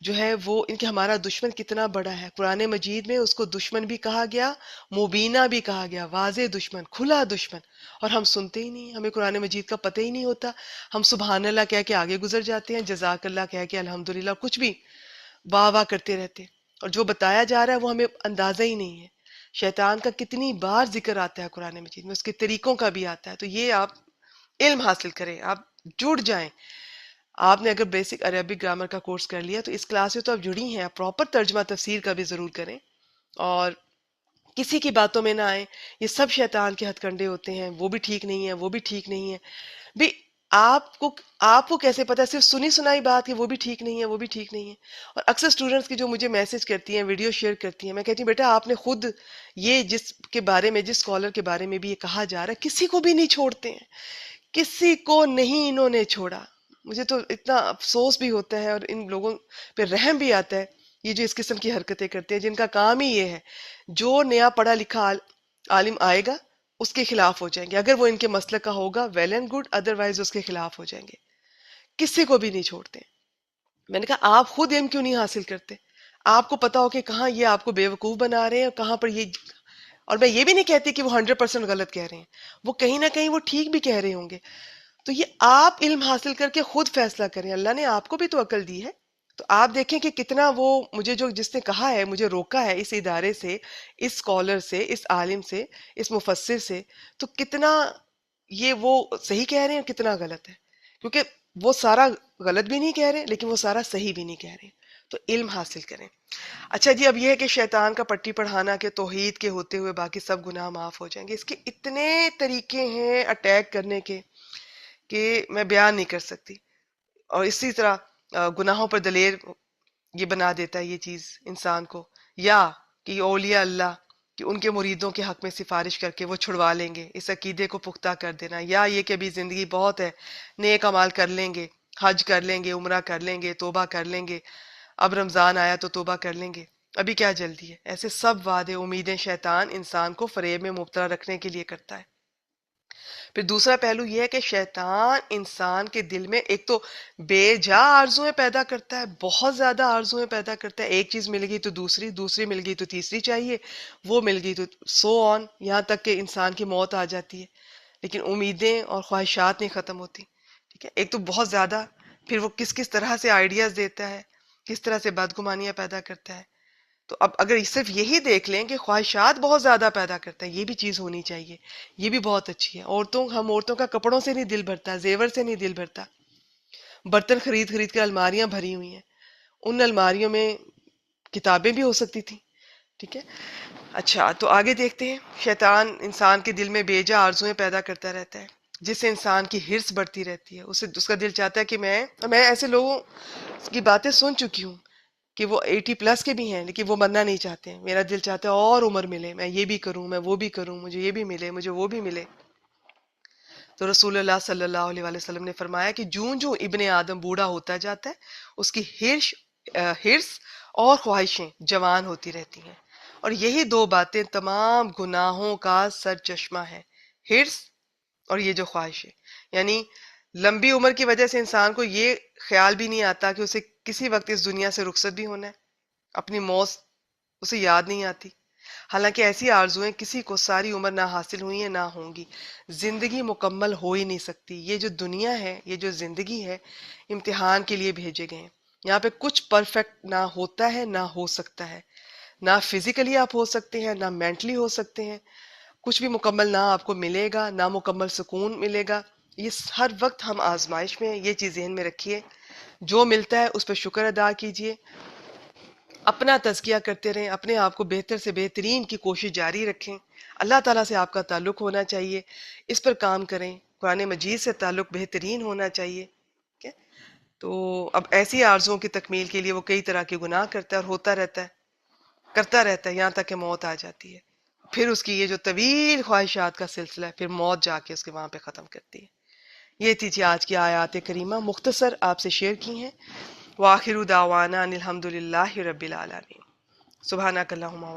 جو ہے وہ ان کے ہمارا دشمن کتنا بڑا ہے. قرآن مجید میں اس کو دشمن بھی کہا گیا، مبینہ بھی کہا گیا، واضح دشمن، کھلا دشمن، اور ہم سنتے ہی نہیں، ہمیں قرآن مجید کا پتہ ہی نہیں ہوتا. ہم سبحان اللہ کہہ کے آگے گزر جاتے ہیں، جزاک اللہ کہہ کے الحمدللہ کچھ بھی واہ واہ کرتے رہتے ہیں، اور جو بتایا جا رہا ہے وہ ہمیں اندازہ ہی نہیں ہے. شیطان کا کتنی بار ذکر آتا ہے قرآن مجید میں، اس کے طریقوں کا بھی آتا ہے. تو یہ آپ علم حاصل کریں، آپ جڑ جائیں. آپ نے اگر بیسک عربک گرامر کا کورس کر لیا تو اس کلاس سے تو آپ جڑی ہیں، آپ پراپر ترجمہ تفسیر کا بھی ضرور کریں، اور کسی کی باتوں میں نہ آئیں. یہ سب شیطان کے ہتھ کنڈے ہوتے ہیں، وہ بھی ٹھیک نہیں ہے، وہ بھی ٹھیک نہیں ہے. بھی آپ کو کیسے پتا؟ صرف سنی سنائی بات کہ وہ بھی ٹھیک نہیں ہے، وہ بھی ٹھیک نہیں ہے. اور اکثر اسٹوڈنٹس کی جو مجھے میسج کرتی ہیں، ویڈیو شیئر کرتی ہیں، میں کہتی ہوں بیٹا آپ نے خود یہ جس کے بارے میں، جس اسکالر کے بارے میں بھی یہ کہا جا رہا ہے، کسی کو بھی نہیں چھوڑتے ہیں، کسی کو نہیں انہوں نے چھوڑا. مجھے تو اتنا افسوس بھی ہوتا ہے اور ان لوگوں پہ رحم بھی آتا ہے، یہ جو اس قسم کی حرکتیں کرتے ہیں، جن کا کام ہی یہ ہے جو نیا پڑھا لکھا عالم آئے گا اس کے خلاف ہو جائیں گے. اگر وہ ان کے مسلک کا ہوگا ویل اینڈ گڈ، ادروائز اس کے خلاف ہو جائیں گے. کسی کو بھی نہیں چھوڑتے. میں نے کہا آپ خود علم کیوں نہیں حاصل کرتے؟ آپ کو پتا ہو کہ کہاں یہ آپ کو بیوقوف بنا رہے ہیں اور کہاں پر یہ. اور میں یہ بھی نہیں کہتی کہ وہ 100% غلط کہہ رہے ہیں، وہ کہیں نہ کہیں وہ ٹھیک بھی کہہ رہے ہوں گے. تو یہ آپ علم حاصل کر کے خود فیصلہ کریں. اللہ نے آپ کو بھی تو عقل دی ہے، تو آپ دیکھیں کہ کتنا وہ مجھے جو جس نے کہا ہے، مجھے روکا ہے اس ادارے سے، اس اسکالر سے، اس عالم سے، اس مفسر سے، تو کتنا یہ وہ صحیح کہہ رہے ہیں اور کتنا غلط ہے. کیونکہ وہ سارا غلط بھی نہیں کہہ رہے لیکن وہ سارا صحیح بھی نہیں کہہ رہے. تو علم حاصل کریں. اچھا جی، اب یہ ہے کہ شیطان کا پٹی پڑھانا کہ توحید کے ہوتے ہوئے باقی سب گناہ معاف ہو جائیں گے. اس کے اتنے طریقے ہیں اٹیک کرنے کے کہ میں بیان نہیں کر سکتی. اور اسی طرح گناہوں پر دلیر یہ بنا دیتا ہے یہ چیز انسان کو، یا کہ اولیاء اللہ کہ ان کے مریدوں کے حق میں سفارش کر کے وہ چھڑوا لیں گے، اس عقیدے کو پختہ کر دینا. یا یہ کہ ابھی زندگی بہت ہے، نیک اعمال کر لیں گے، حج کر لیں گے، عمرہ کر لیں گے، توبہ کر لیں گے، اب رمضان آیا تو توبہ کر لیں گے، ابھی کیا جلدی ہے. ایسے سب وعدے امیدیں شیطان انسان کو فریب میں مبتلا رکھنے کے لیے کرتا ہے. پھر دوسرا پہلو یہ ہے کہ شیطان انسان کے دل میں ایک تو بے جا آرزویں پیدا کرتا ہے، بہت زیادہ آرزویں پیدا کرتا ہے. ایک چیز مل گئی تو دوسری، دوسری مل گئی تو تیسری چاہیے، وہ مل گئی تو سو آن، یہاں تک کہ انسان کی موت آ جاتی ہے. لیکن امیدیں اور خواہشات نہیں ختم ہوتی. ٹھیک ہے، ایک تو بہت زیادہ، پھر وہ کس کس طرح سے آئیڈیاز دیتا ہے، کس طرح سے بدگمانیاں پیدا کرتا ہے. تو اب اگر صرف یہی دیکھ لیں کہ خواہشات بہت زیادہ پیدا کرتا ہے، یہ بھی چیز ہونی چاہیے، یہ بھی بہت اچھی ہے. ہم عورتوں کا کپڑوں سے نہیں دل بھرتا، زیور سے نہیں دل بھرتا. برتن خرید خرید کے الماریاں بھری ہوئی ہیں، ان الماریوں میں کتابیں بھی ہو سکتی تھیں. ٹھیک ہے. اچھا تو آگے دیکھتے ہیں. شیطان انسان کے دل میں بے جا آرزویں پیدا کرتا رہتا ہے، جس سے انسان کی ہرس بڑھتی رہتی ہے. اس کا دل چاہتا ہے کہ میں ایسے لوگوں کی باتیں سن چکی ہوں کہ وہ 80+ کے بھی ہیں لیکن وہ مرنا نہیں چاہتے ہیں. میرا دل چاہتا ہے اور عمر ملے، میں یہ بھی کروں، میں وہ بھی کروں، مجھے یہ بھی ملے، مجھے وہ بھی ملے. تو رسول اللہ صلی اللہ علیہ وآلہ وسلم نے فرمایا کہ جو ابن آدم بوڑھا ہوتا جاتا ہے اس کی ہرس اور خواہشیں جوان ہوتی رہتی ہیں. اور یہی 2 باتیں تمام گناہوں کا سر چشمہ ہے، ہرس اور یہ جو خواہشیں. یعنی لمبی عمر کی وجہ سے انسان کو یہ خیال بھی نہیں آتا کہ اسے کسی وقت اس دنیا سے رخصت بھی ہونا ہے، اپنی موت اسے یاد نہیں آتی. حالانکہ ایسی آرزویں کسی کو ساری عمر نہ حاصل ہوئی ہیں، نہ ہوں گی. زندگی مکمل ہو ہی نہیں سکتی. یہ جو دنیا ہے، یہ جو زندگی ہے، امتحان کے لیے بھیجے گئے ہیں. یہاں پہ کچھ پرفیکٹ نہ ہوتا ہے، نہ ہو سکتا ہے. نہ فزیکلی آپ ہو سکتے ہیں، نہ مینٹلی ہو سکتے ہیں. کچھ بھی مکمل نہ آپ کو ملے گا، نہ مکمل سکون ملے گا. یہ ہر وقت ہم آزمائش میں ہیں، یہ چیز ذہن میں رکھیے. جو ملتا ہے اس پہ شکر ادا کیجئے، اپنا تزکیہ کرتے رہیں، اپنے آپ کو بہتر سے بہترین کی کوشش جاری رکھیں. اللہ تعالیٰ سے آپ کا تعلق ہونا چاہیے، اس پر کام کریں. قرآن مجید سے تعلق بہترین ہونا چاہیے. ٹھیک ہے؟ تو اب ایسی آرزوؤں کی تکمیل کے لیے وہ کئی طرح کے گناہ کرتا ہے اور ہوتا رہتا ہے، کرتا رہتا ہے یہاں تک کہ موت آ جاتی ہے. پھر اس کی یہ جو طویل خواہشات کا سلسلہ ہے، پھر موت جا کے اس کے وہاں پہ ختم کرتی ہے. یہ تھی جی آج کی آیات کریمہ، مختصر آپ سے شیئر کی ہیں. وآخر دعوانا ان الحمد للہ رب العالمین. سبحانک اللہم و